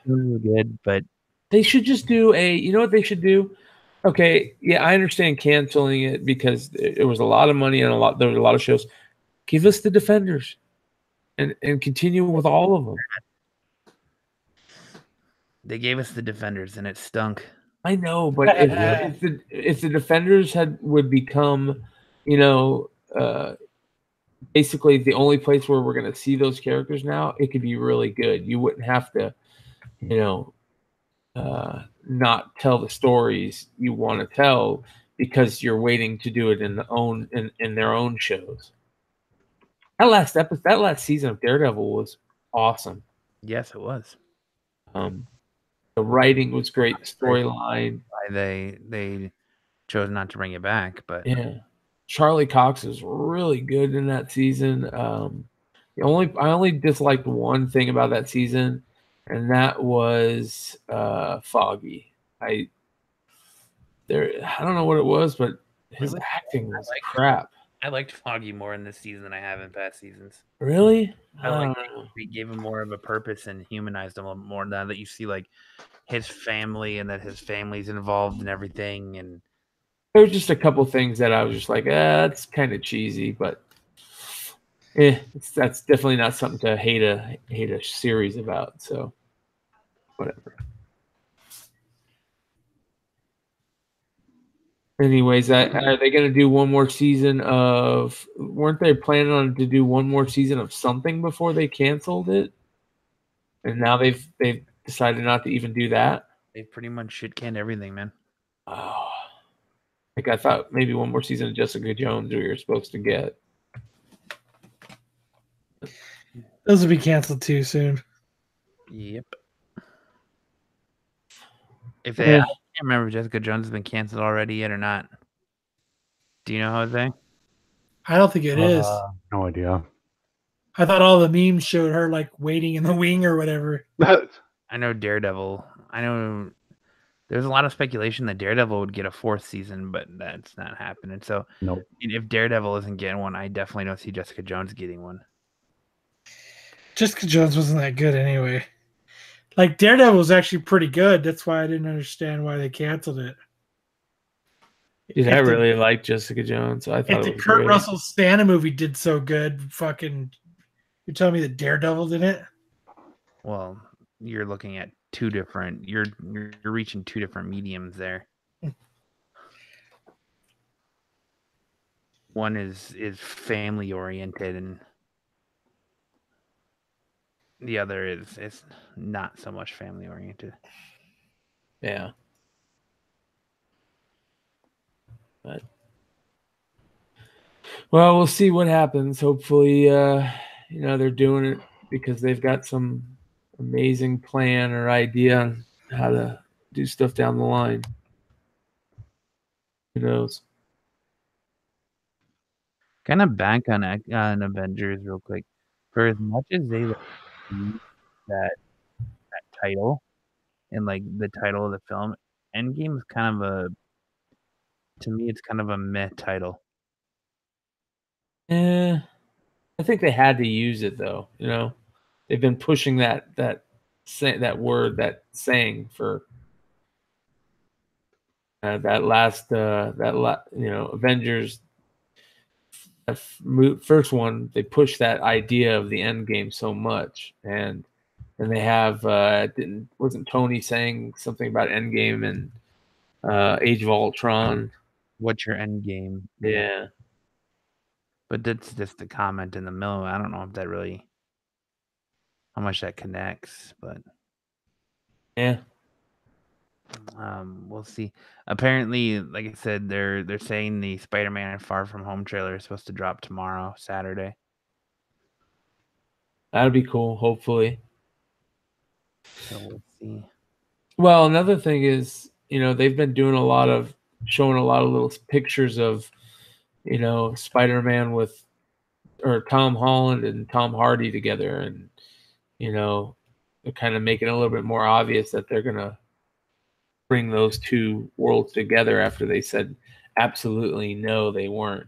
really good, but
they should just do what they should do. Okay, yeah, I understand canceling it because it was a lot of money and there was a lot of shows. Give us the Defenders, and continue with all of them.
They gave us the Defenders, and it stunk.
I know, but if the Defenders would become, basically the only place where we're going to see those characters now, it could be really good. You wouldn't have to, not tell the stories you want to tell because you're waiting to do it in their own shows. That last season of Daredevil was awesome.
Yes, it was.
The writing was great. The storyline.
They chose not to bring it back, but
yeah, Charlie Cox was really good in that season. I only disliked one thing about that season, and that was Foggy. I don't know what it was, but his acting was crap.
I liked Foggy more in this season than I have in past seasons.
Really?
I like we gave him more of a purpose and humanized him a little more. Now that you see like his family and that his family's involved in everything, and
there was just a couple things that I was just like, that's kind of cheesy, but that's definitely not something to hate a series about. So whatever. Anyways, are they going to do one more season of? Weren't they planning on to do one more season of something before they canceled it? And now they've decided not to even do that.
They pretty much shit canned everything, man.
Oh, like I thought maybe one more season of Jessica Jones we were supposed to get.
Those will be canceled too soon.
Yep. If they, I can't remember if Jessica Jones has been canceled already yet or not. Do you know, Jose?
I don't think it is.
No idea.
I thought all the memes showed her like waiting in the wing or whatever.
I know Daredevil. I know there's a lot of speculation that Daredevil would get a 4th season, but that's not happening. So
nope.
If Daredevil isn't getting one, I definitely don't see Jessica Jones getting one.
Jessica Jones wasn't that good anyway. Like Daredevil was actually pretty good. That's why I didn't understand why they canceled it.
Dude, I really like Jessica Jones. I thought
if
it
the
was
Kurt
great.
Russell Santa movie did so good, fucking, you're telling me that Daredevil didn't?
Well, you're looking at two different. You're reaching two different mediums there. One is family oriented, and the other is not so much family oriented.
Yeah. But well, we'll see what happens. Hopefully, they're doing it because they've got some amazing plan or idea on how to do stuff down the line. Who knows?
Kind of back on Avengers real quick. For as much as they that title and like the title of the film, Endgame is kind of to me it's kind of a meh title.
I think they had to use it though. They've been pushing that word, that saying for Avengers. First one, they pushed that idea of the end game so much, and they have wasn't Tony saying something about Endgame and Age of Ultron?
What's your end game?
Yeah.
But that's just a comment in the middle. I don't know if that really, how much that connects, but
yeah.
We'll see. Apparently, like I said, they're saying the Spider-Man Far From Home trailer is supposed to drop tomorrow, Saturday.
That'd be cool, hopefully.
So we'll see.
Well, another thing is, they've been showing a lot of little pictures of, Spider-Man or Tom Holland and Tom Hardy together, and they're kind of making it a little bit more obvious that they're gonna bring those two worlds together after they said absolutely no, they weren't.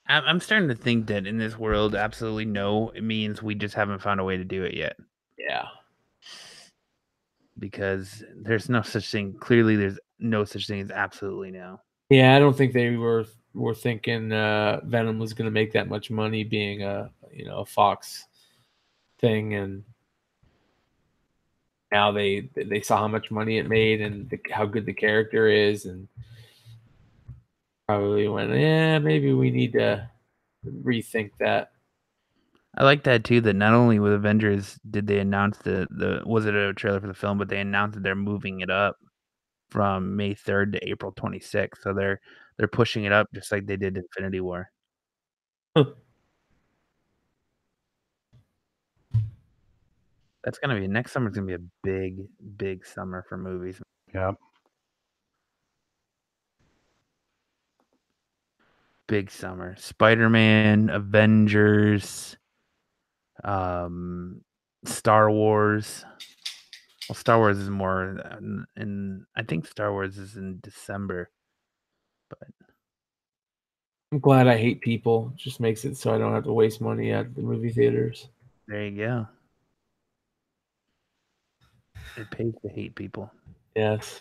I'm starting to think that in this world, absolutely no, it means we just haven't found a way to do it yet.
Yeah.
Because there's no such thing. Clearly, there's no such thing as absolutely no.
Yeah, I don't think they were thinking Venom was going to make that much money, being a Fox thing, and now they saw how much money it made and how good the character is, and probably went, yeah, maybe we need to rethink that.
I like that too. That not only with Avengers did they announce the was it a trailer for the film, but they announced that they're moving it up from May 3rd to April 26th. So they're pushing it up just like they did Infinity War. That's gonna be next summer's gonna be a big summer for movies.
Yeah.
Big summer. Spider-Man, Avengers, Star Wars. Well, Star Wars is more in I think Star Wars is in December. But
I'm glad I hate people. It just makes it so I don't have to waste money at the movie theaters.
there you go. It pays to hate people.
Yes.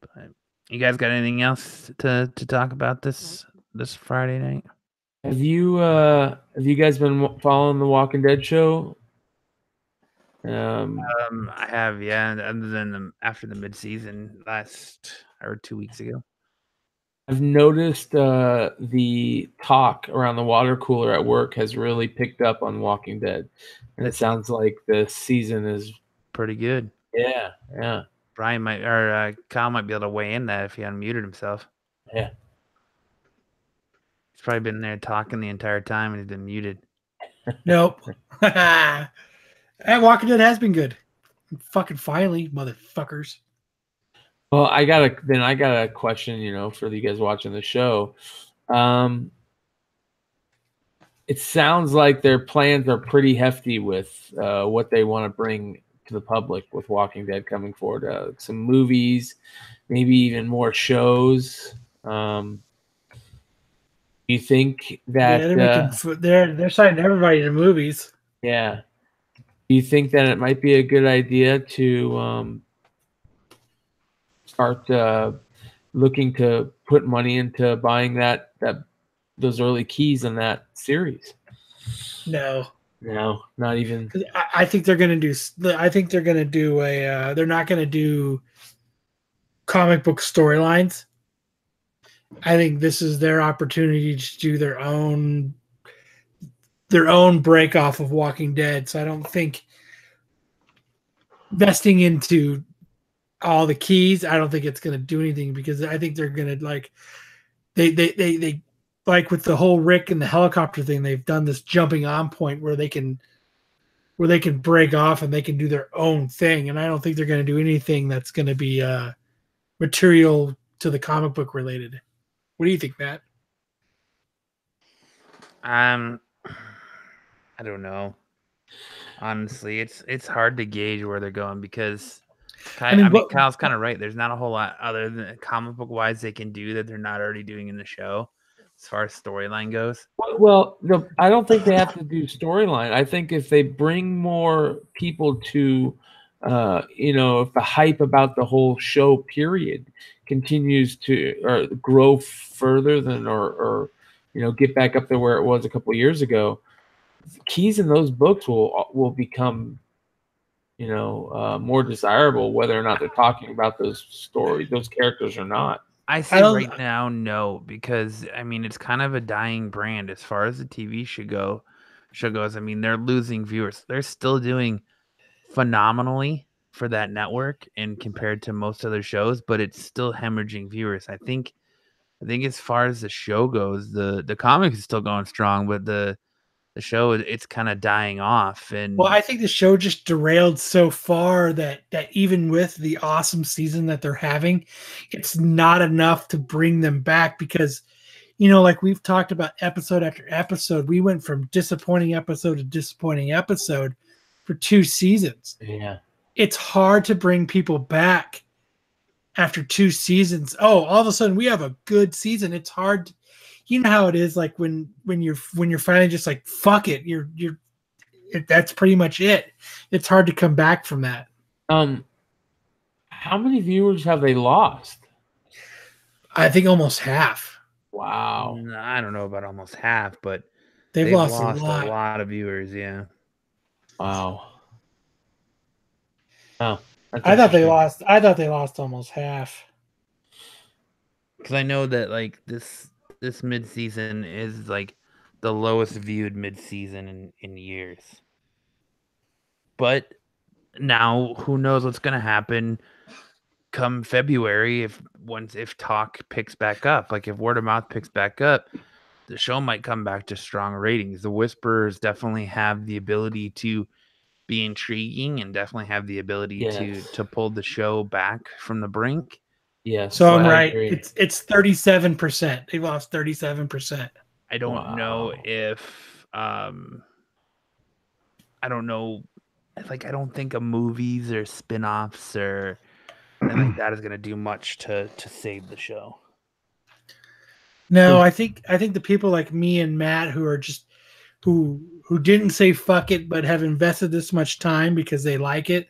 But you guys got anything else to talk about this Friday night?
Have you guys been following the Walking Dead show?
I have, yeah. Other than after the mid-season last or 2 weeks ago.
I've noticed the talk around the water cooler at work has really picked up on Walking Dead, and it sounds like the season is
pretty good.
Yeah.
Brian might or Kyle might be able to weigh in that if he unmuted himself.
Yeah.
He's probably been there talking the entire time and he's been muted.
Nope. Walking Dead has been good. Fucking finally, motherfuckers.
Well, I got a question, for you guys watching the show. It sounds like their plans are pretty hefty with what they want to bring to the public with Walking Dead coming forward. Some movies, maybe even more shows. Do you think that
they're signing everybody to movies?
Yeah. Do you think that it might be a good idea to start looking to put money into buying those early keys in that series?
No,
not even.
I think they're going to do. I think they're going to do a. They're not going to do comic book storylines. I think this is their opportunity to do their own break off of Walking Dead. So I don't think investing into all the keys, I don't think it's going to do anything, because I think they're going to they like with the whole Rick and the helicopter thing, they've done this jumping on point where they can break off and they can do their own thing. And I don't think they're going to do anything that's going to be material to the comic book related. What do you think, Matt?
I don't know. Honestly, it's hard to gauge where they're going because Kyle's kind of right. There's not a whole lot other than comic book wise they can do that they're not already doing in the show as far as storyline goes.
Well, no, I don't think they have to do storyline. I think if they bring more people to, if the hype about the whole show period continues to grow further than or get back up there where it was a couple of years ago, keys in those books will become more desirable, whether or not they're talking about those characters or not.
I say right now, no, because it's kind of a dying brand as far as the TV show goes. They're losing viewers. They're still doing phenomenally for that network and compared to most other shows, but it's still hemorrhaging viewers. I think as far as the show goes, the comic is still going strong, but the show, it's kind of dying off. And
well, I think the show just derailed so far that even with the awesome season that they're having, it's not enough to bring them back, because like we've talked about episode after episode, we went from disappointing episode to disappointing episode for 2 seasons.
Yeah, it's
hard to bring people back after 2 seasons. Oh, all of a sudden we have a good season. It's hard to, you know how it is, like when you're finally just like, fuck it, that's pretty much it. It's hard to come back from that.
How many viewers have they lost?
I think almost half.
Wow.
I don't know about almost half, but
they've lost
a lot of viewers. Yeah.
Wow. Oh,
I thought they lost. I thought they lost almost half.
Because I know that like this mid-season is like the lowest viewed mid-season in years. But now who knows what's going to happen come February if talk picks back up. Like if word of mouth picks back up, the show might come back to strong ratings. The Whisperers definitely have the ability to be intriguing and definitely have the ability to pull the show back from the brink.
Yes.
So I'm right. It's 37%. They lost 37%.
I don't know if I don't know, like I don't think of movies or spin-offs or anything like that is going to do much to save the show.
No, I think the people like me and Matt who are just who didn't say fuck it but have invested this much time because they like it,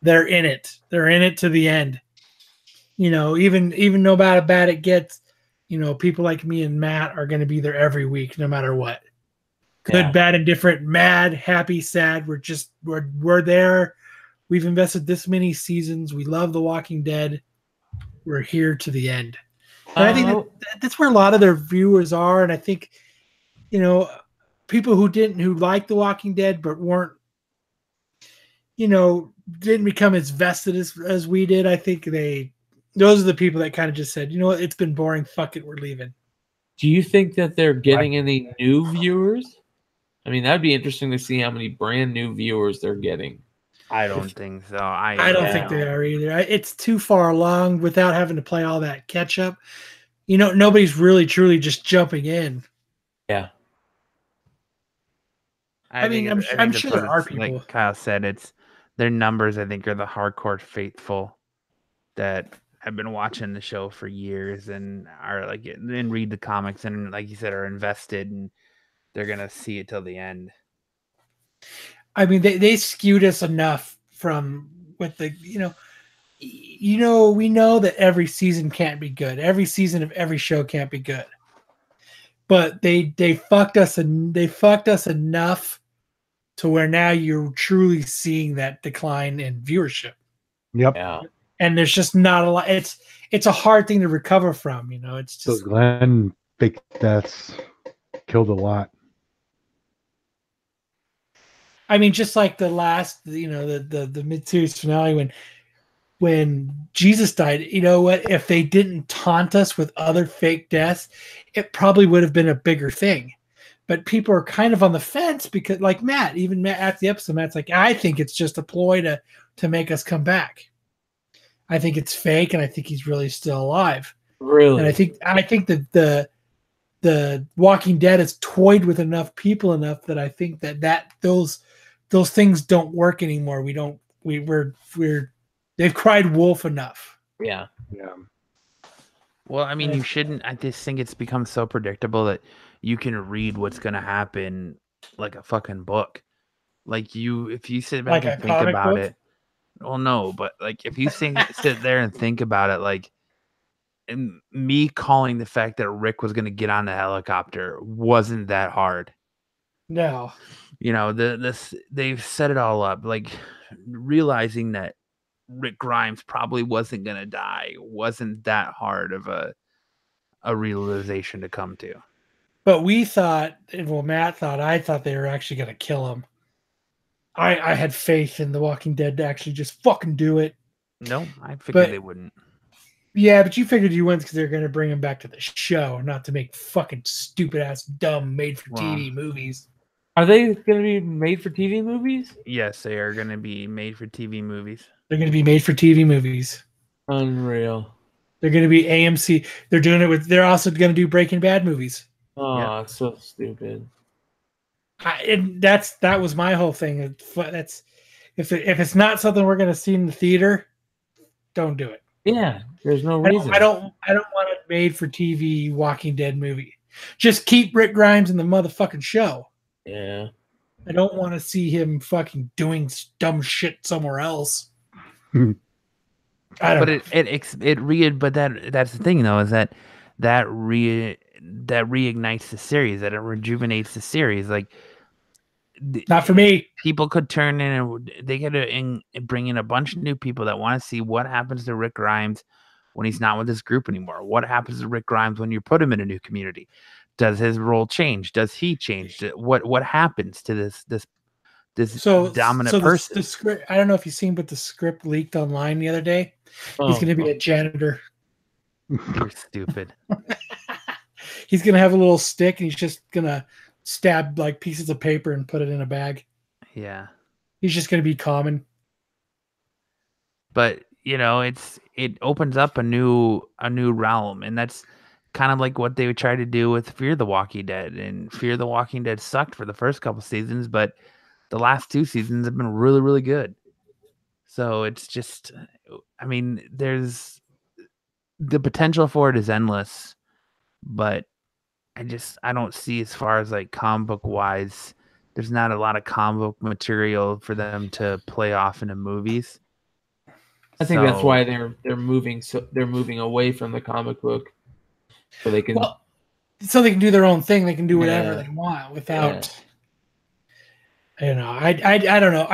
they're in it. They're in it to the end. You know, even no matter how bad it gets, you know, people like me and Matt are going to be there every week, no matter what. Good, bad, and different, mad, happy, sad. We're there. We've invested this many seasons. We love The Walking Dead. We're here to the end. And I think that's where a lot of their viewers are. And I think, you know, people who like The Walking Dead but weren't, you know, didn't become as vested as we did. I think those are the people that kind of just said, you know what, it's been boring. Fuck it, we're leaving.
Do you think that they're getting any new viewers? I mean, that'd be interesting to see how many brand new viewers they're getting.
I don't think so.
I don't think they are either. It's too far along without having to play all that catch up. You know, nobody's really truly just jumping in.
Yeah.
I'm sure there are people.
Like Kyle said, it's their numbers. I think are the hardcore faithful that have been watching the show for years and are like and read the comics and like you said are invested and they're gonna see it till the end.
I mean, they skewed us enough from with the we know that every season can't be good. Every season of every show can't be good. But they fucked us and they fucked us enough to where now you're truly seeing that decline in viewership.
Yep.
Yeah.
And there's just not a lot. It's a hard thing to recover from, you know. It's just
so Glenn fake deaths killed a lot.
I mean, just like the last, you know, the mid-series finale when Jesus died, you know what? If they didn't taunt us with other fake deaths, it probably would have been a bigger thing. But people are kind of on the fence because, like Matt, even Matt at the episode, Matt's like, I think it's just a ploy to make us come back. I think it's fake, and I think he's really still alive.
Really?
And I think that the Walking Dead has toyed with enough people enough that I think that those things don't work anymore. They've cried wolf enough.
Yeah.
Yeah.
Well, I mean, you shouldn't. I just think it's become so predictable that you can read what's going to happen like a fucking book. Like if you sit back and think about it. Well, no, but like if you sit there and think about it, like and me calling the fact that Rick was going to get on the helicopter wasn't that hard.
No.
You know, they've set it all up. Like realizing that Rick Grimes probably wasn't going to die wasn't that hard of a realization to come to.
But we thought, well, Matt thought, I thought they were actually going to kill him. I had faith in The Walking Dead to actually just fucking do it.
No, I figured they wouldn't.
Yeah, but you figured you wouldn't because they're going to bring him back to the show, not to make fucking stupid-ass, dumb, made-for-TV movies.
Are they going to be made-for-TV movies?
Yes, they are going to be made-for-TV movies.
They're going to be made-for-TV movies.
Unreal.
They're going to be AMC. They're doing it with. They're also going to do Breaking Bad movies.
Oh, it's so stupid.
That was my whole thing. That's if it's not something we're going to see in the theater, don't do it.
Yeah, there's no reason.
I don't want a made-for-TV Walking Dead movie. Just keep Rick Grimes in the motherfucking show.
Yeah.
I don't want to see him fucking doing dumb shit somewhere else.
I don't know. But that's the thing though, is that reignites the series, that it rejuvenates the series. Like
Not for me.
People could turn in and they could bring in a bunch of new people that want to see what happens to Rick Grimes when he's not with his group anymore. What happens to Rick Grimes when you put him in a new community? Does his role change? Does he change? What happens to this dominant person?
The script, I don't know if you've seen, but the script leaked online the other day. He's going to be a janitor.
You're stupid.
He's going to have a little stick and he's just going to stab like pieces of paper and put it in a bag.
Yeah.
He's just going to be common.
But, it opens up a new realm, and that's kind of like what they would try to do with Fear the Walking Dead. And Fear the Walking Dead sucked for the first couple seasons, but the last 2 seasons have been really, really good. So it's just, there's the potential for it is endless, but I don't see, as far as like comic book wise, there's not a lot of comic book material for them to play off into movies.
I think that's why they're moving away from the comic book, so they can
do their own thing. They can do whatever they want without. I don't know. I don't know.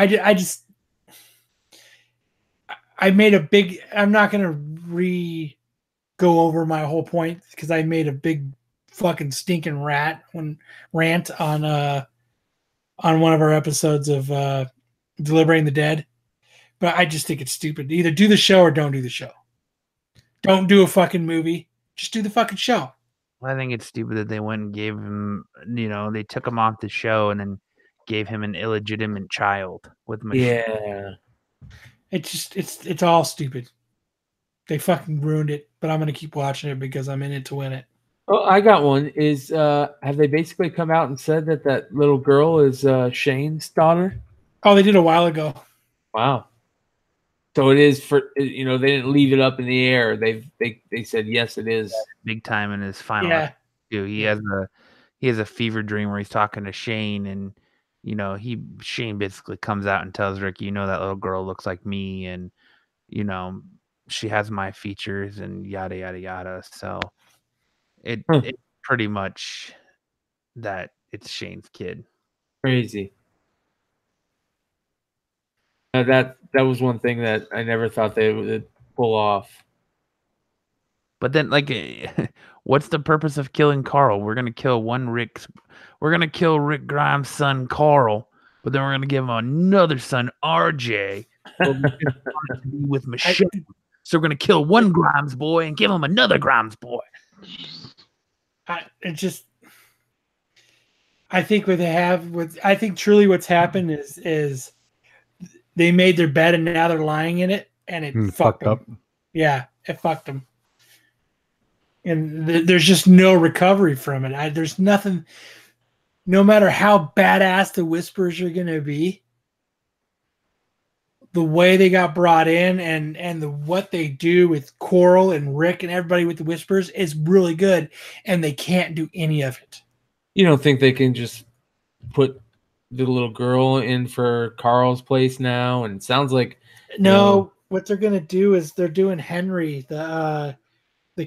I made a big. I'm not gonna go over my whole point because I made a big fucking stinking rant on one of our episodes of Deliberating the Dead. But I just think it's stupid. Either do the show or don't do the show. Don't do a fucking movie. Just do the fucking show.
I think it's stupid that they went and gave him, they took him off the show and then gave him an illegitimate child with Michelle.
Yeah. It's all stupid. They fucking ruined it, but I'm going to keep watching it because I'm in it to win it.
Oh, I got one. Have they basically come out and said that little girl is Shane's daughter?
Oh, they did a while ago.
Wow. So it is they didn't leave it up in the air. They said yes, it is.
Big time in his final. Yeah. He has a fever dream where he's talking to Shane, and Shane basically comes out and tells Rick, that little girl looks like me, and she has my features, and yada yada yada. So it's pretty much that it's Shane's kid.
Crazy. That was one thing that I never thought they would pull off.
But then, what's the purpose of killing Carl? We're gonna kill Rick Grimes' son Carl, but then we're gonna give him another son RJ with Michelle. So we're gonna kill one Grimes boy and give him another Grimes boy.
I think truly what's happened is they made their bed and now they're lying in it, and it fucked up. Yeah, it fucked them. And there's just no recovery from it. There's nothing. No matter how badass the Whispers are going to be, the way they got brought in and what they do with Coral and Rick and everybody with the Whispers is really good, and they can't do any of it.
You don't think they can just put the little girl in for Carl's place now? And it sounds like
what they're gonna do is they're doing Henry, the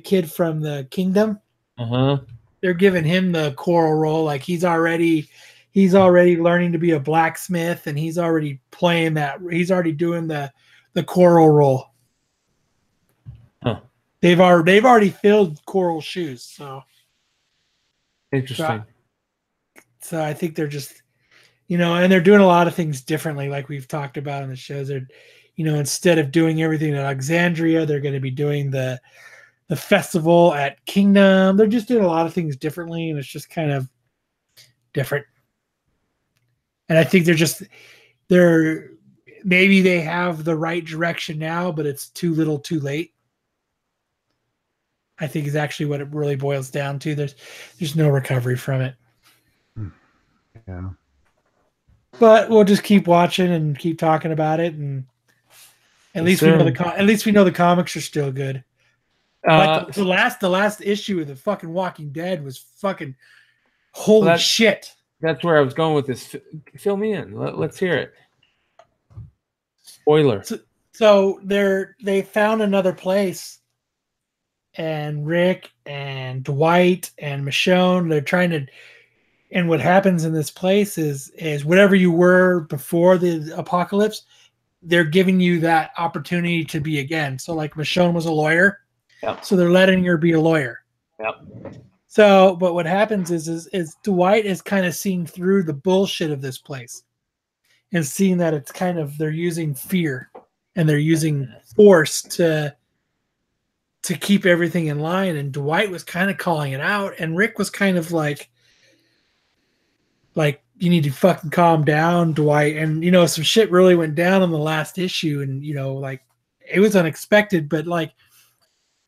kid from the Kingdom. They're giving him the Coral role. Like he's already learning to be a blacksmith, and he's already playing that. He's already doing the Coral role. They've already filled Coral's shoes. So
interesting.
So I think they're just. And they're doing a lot of things differently, like we've talked about in the shows. They're, instead of doing everything at Alexandria, they're going to be doing the festival at Kingdom. They're just doing a lot of things differently, and it's just kind of different. And I think maybe they have the right direction now, but it's too little too late. I think is actually what it really boils down to. There's no recovery from it.
Yeah.
But we'll just keep watching and keep talking about it, and at least we know the comics are still good. But the last issue of the fucking Walking Dead was fucking holy shit.
That's where I was going with this. Fill me in. Let's hear it. Spoiler.
So they found another place, and Rick and Dwight and Michonne, they're trying to. And what happens in this place is whatever you were before the apocalypse, they're giving you that opportunity to be again. So like Michonne was a lawyer.
Yep.
So they're letting her be a lawyer.
Yep.
So, but what happens is Dwight is kind of seeing through the bullshit of this place and seeing that it's kind of, they're using fear and they're using force to keep everything in line. And Dwight was kind of calling it out, and Rick was kind of like, you need to fucking calm down, Dwight. And, you know, some shit really went down on the last issue, and, you know, like, it was unexpected, but like,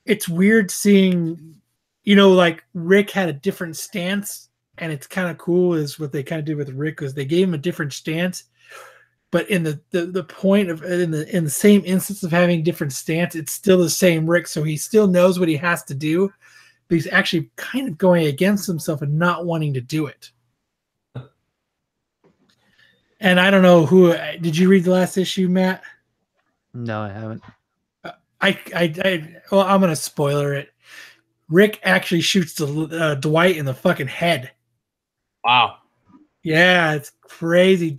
it's weird seeing, you know, like Rick had a different stance, and it's kind of cool is what they kind of did with Rick was they gave him a different stance, but in the point of in the same instance of having different stance, it's still the same Rick. So he still knows what he has to do, but he's actually kind of going against himself and not wanting to do it. And I don't know who did you read the last issue, Matt?
No, I haven't.
Well, I'm gonna spoiler it. Rick actually shoots Dwight in the fucking head.
Wow.
Yeah, it's crazy.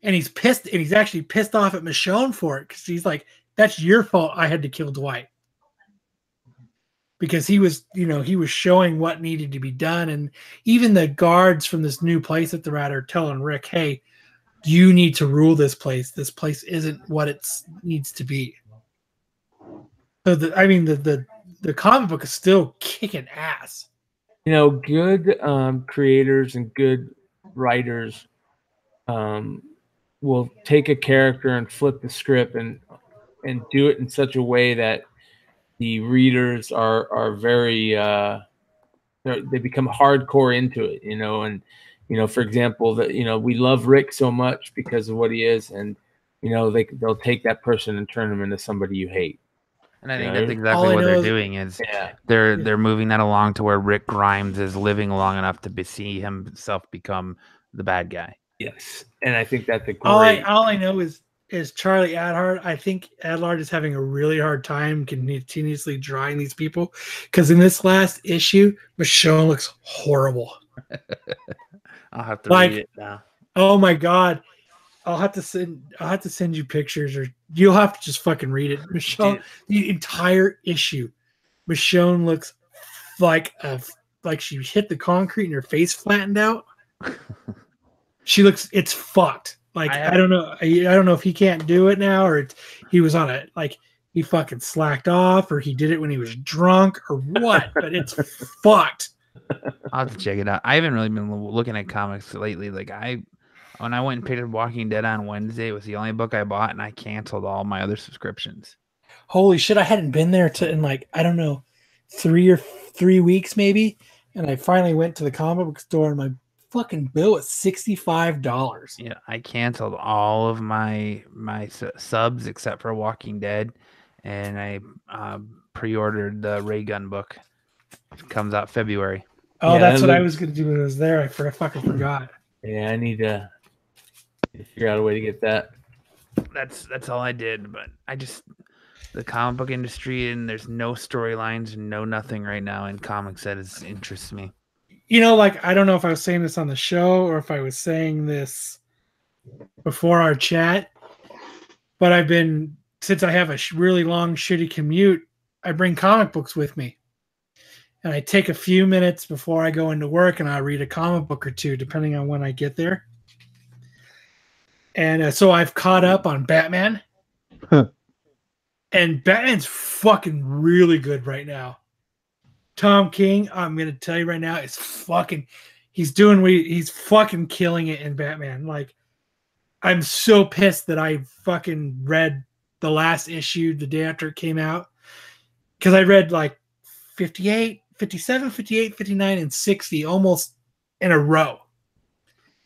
And he's pissed, and he's actually pissed off at Michonne for it because he's like, "That's your fault. I had to kill Dwight." Because he was, you know, he was showing what needed to be done, and even the guards from this new place that they're at are telling Rick, "Hey, you need to rule this place. This place isn't what it needs to be." So the comic book is still kicking ass.
You know, good creators and good writers will take a character and flip the script and do it in such a way that the readers are very they become hardcore into it, you know. And you know, for example, that, you know, we love Rick so much because of what he is, and you know, they'll take that person and turn him into somebody you hate.
And I think that's exactly what they're doing is they're moving that along to where Rick Grimes is living long enough to see himself become the bad guy.
Yes, and I think that's a great.
All I know is Charlie Adhard. I think Adhard is having a really hard time continuously drawing these people, because in this last issue, Michonne looks horrible.
I'll have to read it now.
Oh my god. I'll have to send you pictures, or you'll have to just fucking read it. Michonne, the entire issue, Michonne looks like she hit the concrete and her face flattened out. It's fucked. Like I don't know if he can't do it now, or he was on it, like he fucking slacked off, or he did it when he was drunk, or what. But it's fucked.
I'll have to check it out. I haven't really been looking at comics lately. Like when I went and picked up Walking Dead on Wednesday, it was the only book I bought, and I canceled all my other subscriptions.
Holy shit! I hadn't been there in like, I don't know, 3 weeks maybe, and I finally went to the comic book store, and my fucking bill was $65.
Yeah, I canceled all of my subs except for Walking Dead, and I pre-ordered the Ray Gun book. It comes out February.
Oh, yeah, that's what I was going to do when I was there. I fucking forgot.
Yeah, I need to figure out a way to get that.
That's all I did, but the comic book industry, and there's no storylines and no nothing right now in comics that interests me.
You know, like, I don't know if I was saying this on the show or if I was saying this before our chat, but since I have a really long, shitty commute, I bring comic books with me. And I take a few minutes before I go into work, and I read a comic book or two, depending on when I get there. And so I've caught up on Batman. And Batman's fucking really good right now. Tom King, I'm going to tell you right now, he's fucking killing it in Batman. Like, I'm so pissed that I fucking read the last issue the day after it came out, because I read like 58, 57, 58, 59, and 60 almost in a row.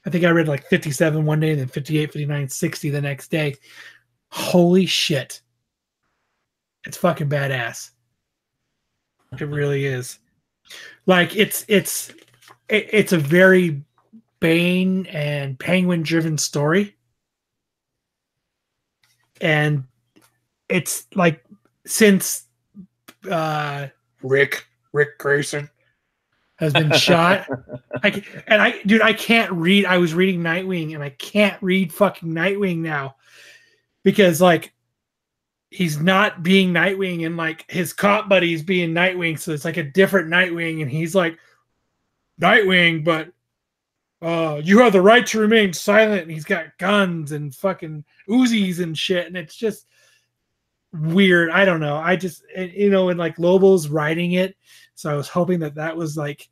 I think I read like 57 one day and then 58, 59, 60 the next day. Holy shit. It's fucking badass. It really is. Like, it's a very Bane and Penguin driven story. And it's like, since Rick Grayson has been shot. I can't read. I was reading Nightwing and I can't read fucking Nightwing now because like he's not being Nightwing and like his cop buddy's being Nightwing. So it's like a different Nightwing and he's like Nightwing, but you have the right to remain silent. And he's got guns and fucking Uzis and shit. And it's just weird. I don't know. I just, and like Lobo's writing it. So I was hoping that was like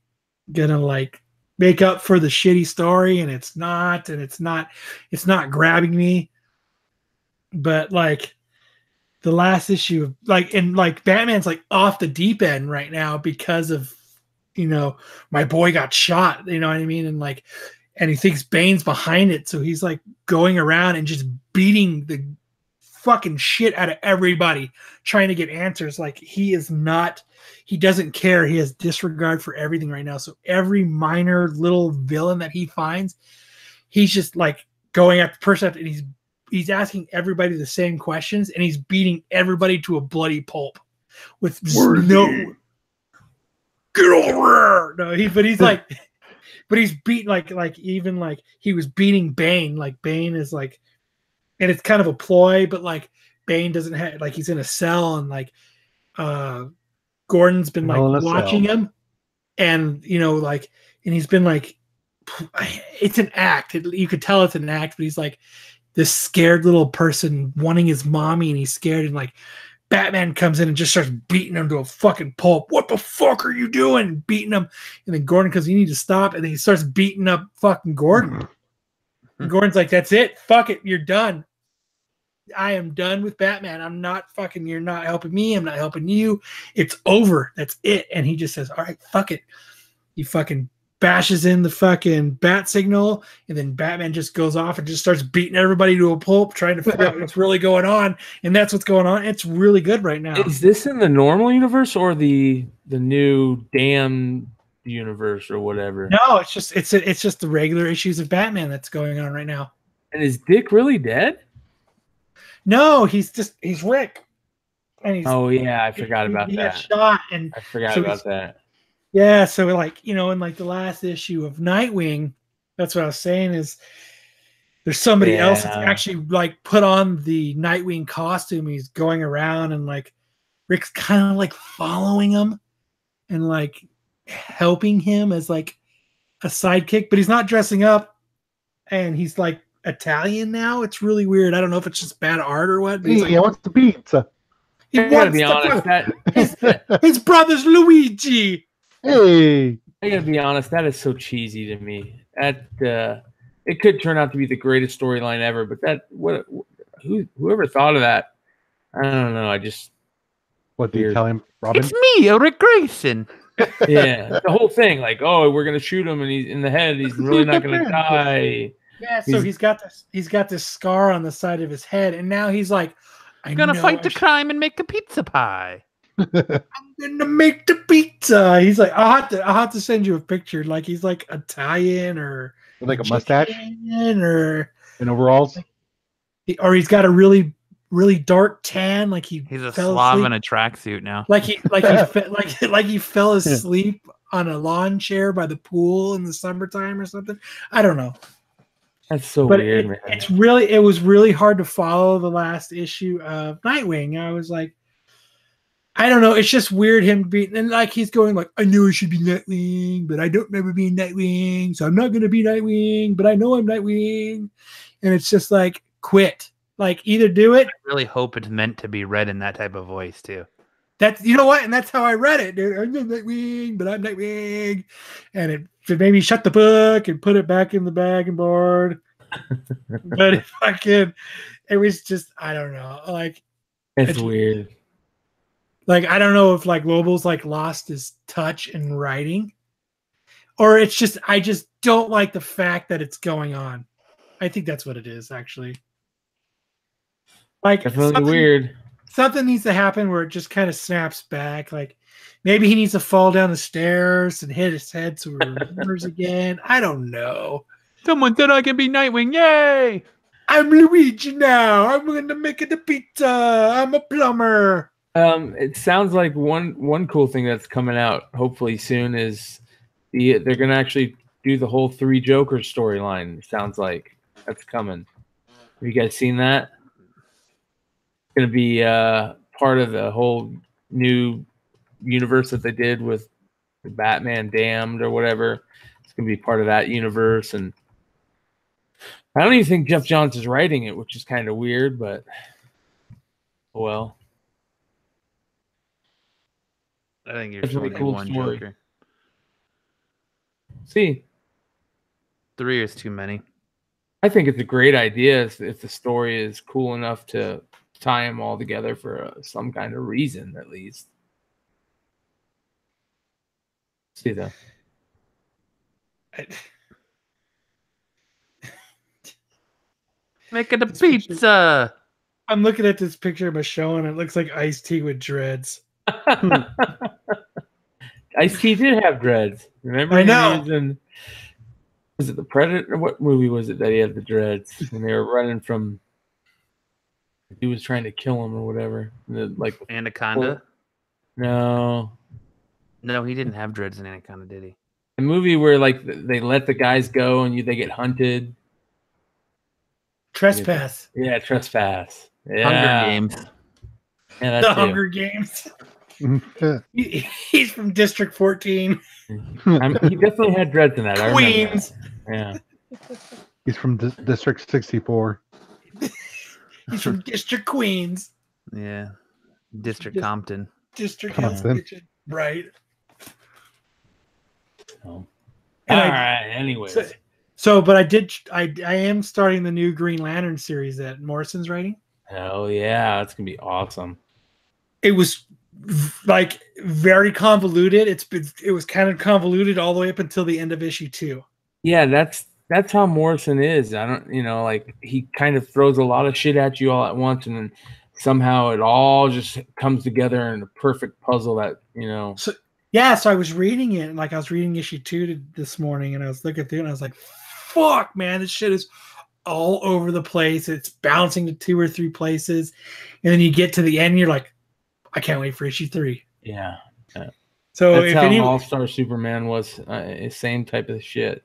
gonna like make up for the shitty story. And it's not grabbing me. But like the last issue of like, and like Batman's like off the deep end right now because of, my boy got shot, you know what I mean? And like, and he thinks Bane's behind it. So he's like going around and just beating the fucking shit out of everybody trying to get answers. Like he doesn't care. He has disregard for everything right now. So every minor little villain that he finds, he's just like going after person after, and he's asking everybody the same questions and he's beating everybody to a bloody pulp with no get over here. But he's beating like even like he was beating Bane. Like Bane is like, and it's kind of a ploy, but like Bane doesn't have like he's in a cell and like Gordon's been like watching him, and and he's been like, it's an act. You could tell it's an act, but he's like this scared little person wanting his mommy, and he's scared, and like Batman comes in and just starts beating him to a fucking pulp. What the fuck are you doing? Beating him. And then Gordon goes, you need to stop. And then he starts beating up fucking Gordon. And Gordon's like, that's it. Fuck it. You're done. I am done with Batman. You're not helping me. I'm not helping you. It's over. That's it. And he just says, all right, fuck it. He fucking bashes in the fucking bat signal, and then Batman just goes off and just starts beating everybody to a pulp, trying to figure out what's really going on. And that's what's going on. It's really good right now.
Is this in the normal universe or the new damn universe or whatever?
No, it's just the regular issues of Batman that's going on right now.
And is Dick really dead?
No, he's Rick. And
I forgot about that.
He got shot, and
I forgot about that.
Yeah, so like, in like the last issue of Nightwing, that's what I was saying is there's somebody else that's actually like put on the Nightwing costume. He's going around and like Rick's kind of like following him and like helping him as like a sidekick, but he's not dressing up, and he's like Italian now. It's really weird. I don't know if it's just bad art or what. But
he wants the pizza.
He wants to be honest. His brother's Luigi.
Hey,
I gotta be honest, that is so cheesy to me. That it could turn out to be the greatest storyline ever, but whoever thought of that, I don't know.
What do you tell him, Robin?
It's me, Rick Grayson.
Yeah, the whole thing, like, oh, we're gonna shoot him, and he's in the head. He's really not gonna die.
Yeah, so he's got this scar on the side of his head, and now he's like,
I'm gonna fight the crime and make a pizza pie.
I'm gonna make the pizza. He's like, I'll have to send you a picture. Like he's like Italian or
with like a mustache
or
in overalls,
or he's got a really really dark tan. Like he's
a Slav in a tracksuit now.
Like he fell asleep on a lawn chair by the pool in the summertime or something. I don't know.
That's so weird, man.
It was really hard to follow the last issue of Nightwing. I was like, I don't know. It's just weird him being, and like he's going like, I knew I should be Nightwing, but I don't remember being Nightwing, so I'm not going to be Nightwing, but I know I'm Nightwing. And it's just like, quit. Like either do it.
I really hope it's meant to be read in that type of voice too.
That's, you know what? And that's how I read it, dude. I'm Nightwing, but I'm Nightwing. And it made me shut the book and put it back in the bag and board. But it was just, I don't know. Like,
it's weird.
Like, I don't know if like Lobo's like lost his touch in writing, or it's just, I just don't like the fact that it's going on. I think that's what it is, actually. Like,
definitely weird.
Something needs to happen where it just kind of snaps back. Like maybe he needs to fall down the stairs and hit his head so he remembers again. I don't know.
Someone said I can be Nightwing. Yay!
I'm Luigi now. I'm going to make it a pizza. I'm a plumber.
It sounds like one cool thing that's coming out hopefully soon is they're gonna actually do the whole 3 Jokers storyline. Sounds like that's coming. Have you guys seen that? It's gonna be part of the whole new universe that they did with the Batman Damned or whatever. It's gonna be part of that universe, and I don't even think Jeff Johns is writing it, which is kind of weird, but well.
I think you're
It's a really
showing
cool
one
story.
Joker.
See,
3 is too many.
I think it's a great idea if the story is cool enough to tie them all together for some kind of reason, at least. See that?
Making a pizza.
I'm looking at this picture of Michonne, and it looks like Ice-T with dreads.
Ice-T did have dreads. Remember?
I know.
Was it The Predator? What movie was it that he had the dreads when they were running from? He was trying to kill him or whatever.
Anaconda?
No,
he didn't have dreads in Anaconda, did he?
a movie where like they let the guys go and they get hunted.
Trespass.
Yeah, Trespass. Yeah.
Hunger Games.
Yeah,
The Hunger Games. He's from District 14.
He definitely had dreads in that. I remember
Queens.
that. Yeah.
He's from District 64.
He's from District Queens.
Yeah. District Compton.
District
Compton.
Right.
All right. Anyways.
But I am starting the new Green Lantern series that Morrison's writing.
Hell yeah, that's gonna be awesome.
It was like very convoluted. It was kind of convoluted all the way up until the end of issue 2.
Yeah, that's how Morrison is. I don't, like he kind of throws a lot of shit at you all at once, and then somehow it all just comes together in a perfect puzzle that
So I was reading it, and like I was reading issue 2 this morning, and I was looking through it, and I was like, "Fuck, man, this shit is all over the place. It's bouncing to 2 or 3 places, and then you get to the end, and you're like, I can't wait for issue 3."
Yeah.
So
that's how All-Star Superman was. Same type of shit.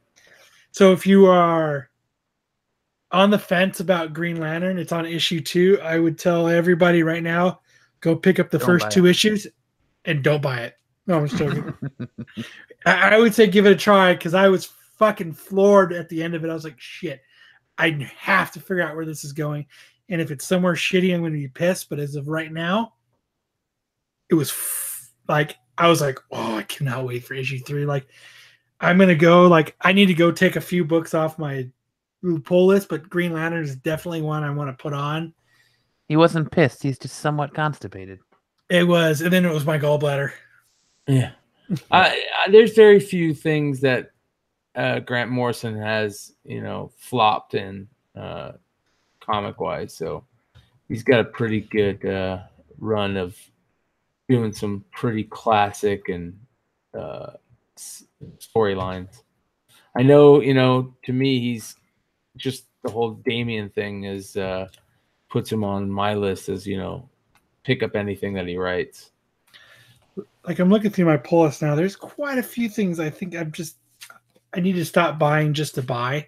So if you are on the fence about Green Lantern, it's on issue 2. I would tell everybody right now, go pick up the first 2 issues and don't buy it. No, I'm just joking. I would say give it a try because I was fucking floored at the end of it. I was like, shit, I have to figure out where this is going. And if it's somewhere shitty, I'm going to be pissed. But as of right now, it was I was like, oh, I cannot wait for issue 3. Like, I'm going to go, I need to go take a few books off my pull list, but Green Lantern is definitely one I want to put on.
He wasn't pissed. He's just somewhat constipated.
It was. And then it was my gallbladder.
Yeah. There's very few things that Grant Morrison has, flopped in comic-wise. So he's got a pretty good run of doing some pretty classic and storylines. I know, to me, he's just the whole Damian thing is puts him on my list as, pick up anything that he writes.
Like, I'm looking through my pull list now. There's quite a few things I think I need to stop buying just to buy.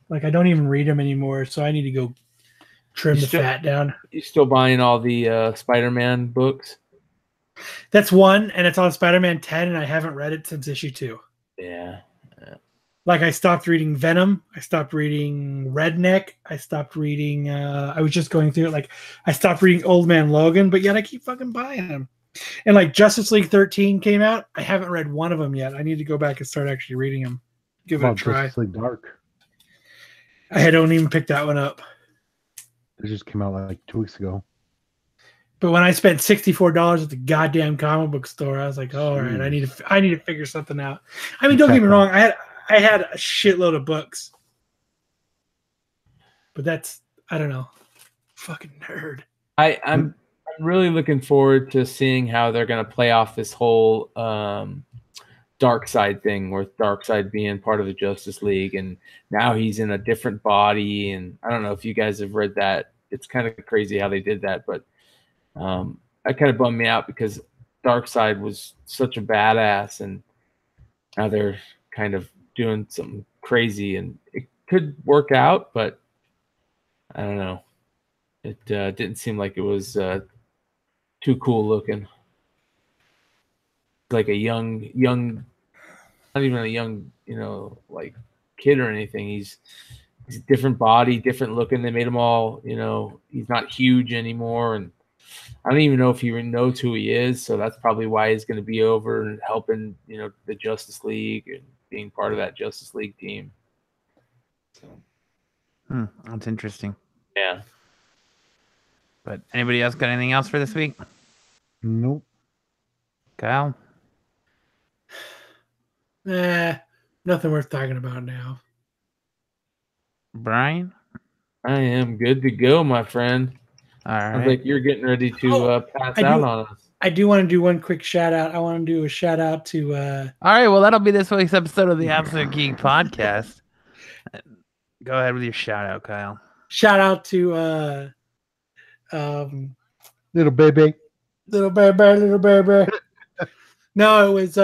Like, I don't even read them anymore, so I need to go trim the fat down.
You still buying all the Spider-Man books?
That's one, and it's on Spider-Man 10, and I haven't read it since issue 2.
Yeah.
Like, I stopped reading Venom. I stopped reading Redneck. I stopped reading... I was just going through it. Like, I stopped reading Old Man Logan, but yet I keep fucking buying them. And, like, Justice League 13 came out. I haven't read one of them yet. I need to go back and start actually reading them. Give it a try.
Justice League Dark.
I don't even pick that one up.
It just came out like 2 weeks ago.
But when I spent $64 at the goddamn comic book store, I was like, oh, all right, I need to figure something out. I mean, don't get me wrong. I had a shitload of books. But that's, I don't know. Fucking nerd.
I'm really looking forward to seeing how they're going to play off this whole Darkseid thing, with Darkseid being part of the Justice League, and now he's in a different body. And I don't know if you guys have read that. It's kind of crazy how they did that, but that kind of bummed me out because Darkseid was such a badass, and Now they're kind of doing something crazy, and it could work out, but I don't know. It didn't seem like it was too cool looking. Like a young, not even a young, like kid or anything. He's a different body, different looking. They made him all, he's not huge anymore, and I don't even know if he knows who he is. So that's probably why he's going to be over and helping, the Justice League and being part of that Justice League team. So,
that's interesting.
Yeah.
But anybody else got anything else for this week?
Nope.
Kyle?
Nothing worth talking about now.
Brian?
I am good to go, my friend.
All right.
Sounds like you're getting ready to pass out on us.
I do want to do one quick shout out. I want to do a shout out to.
All right. Well, that'll be this week's episode of the Absolute Geek Podcast. Go ahead with your shout out, Kyle.
Shout out to
Little baby.
No, it was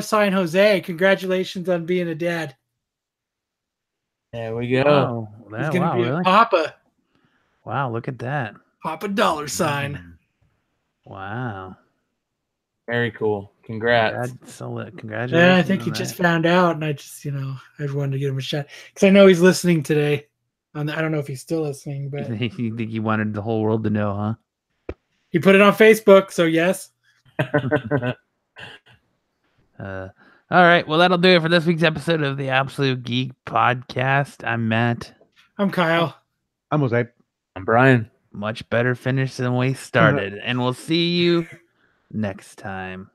$sign Jose. Congratulations on being a dad.
There we go.
Oh,
He's gonna be
really?
a Papa.
Wow, look at that.
Papa $sign.
Wow.
Very cool. Congrats.
Congratulations.
Yeah, I think he just found out, and I just, I wanted to give him a shot because I know he's listening today. I don't know if he's still listening, but
You think he wanted the whole world to know, huh?
he put it on Facebook, so yes.
All right. Well, that'll do it for this week's episode of the Absolute Geek Podcast. I'm Matt.
I'm Kyle.
I'm Jose.
I'm Brian.
Much better finish than we started. And we'll see you next time.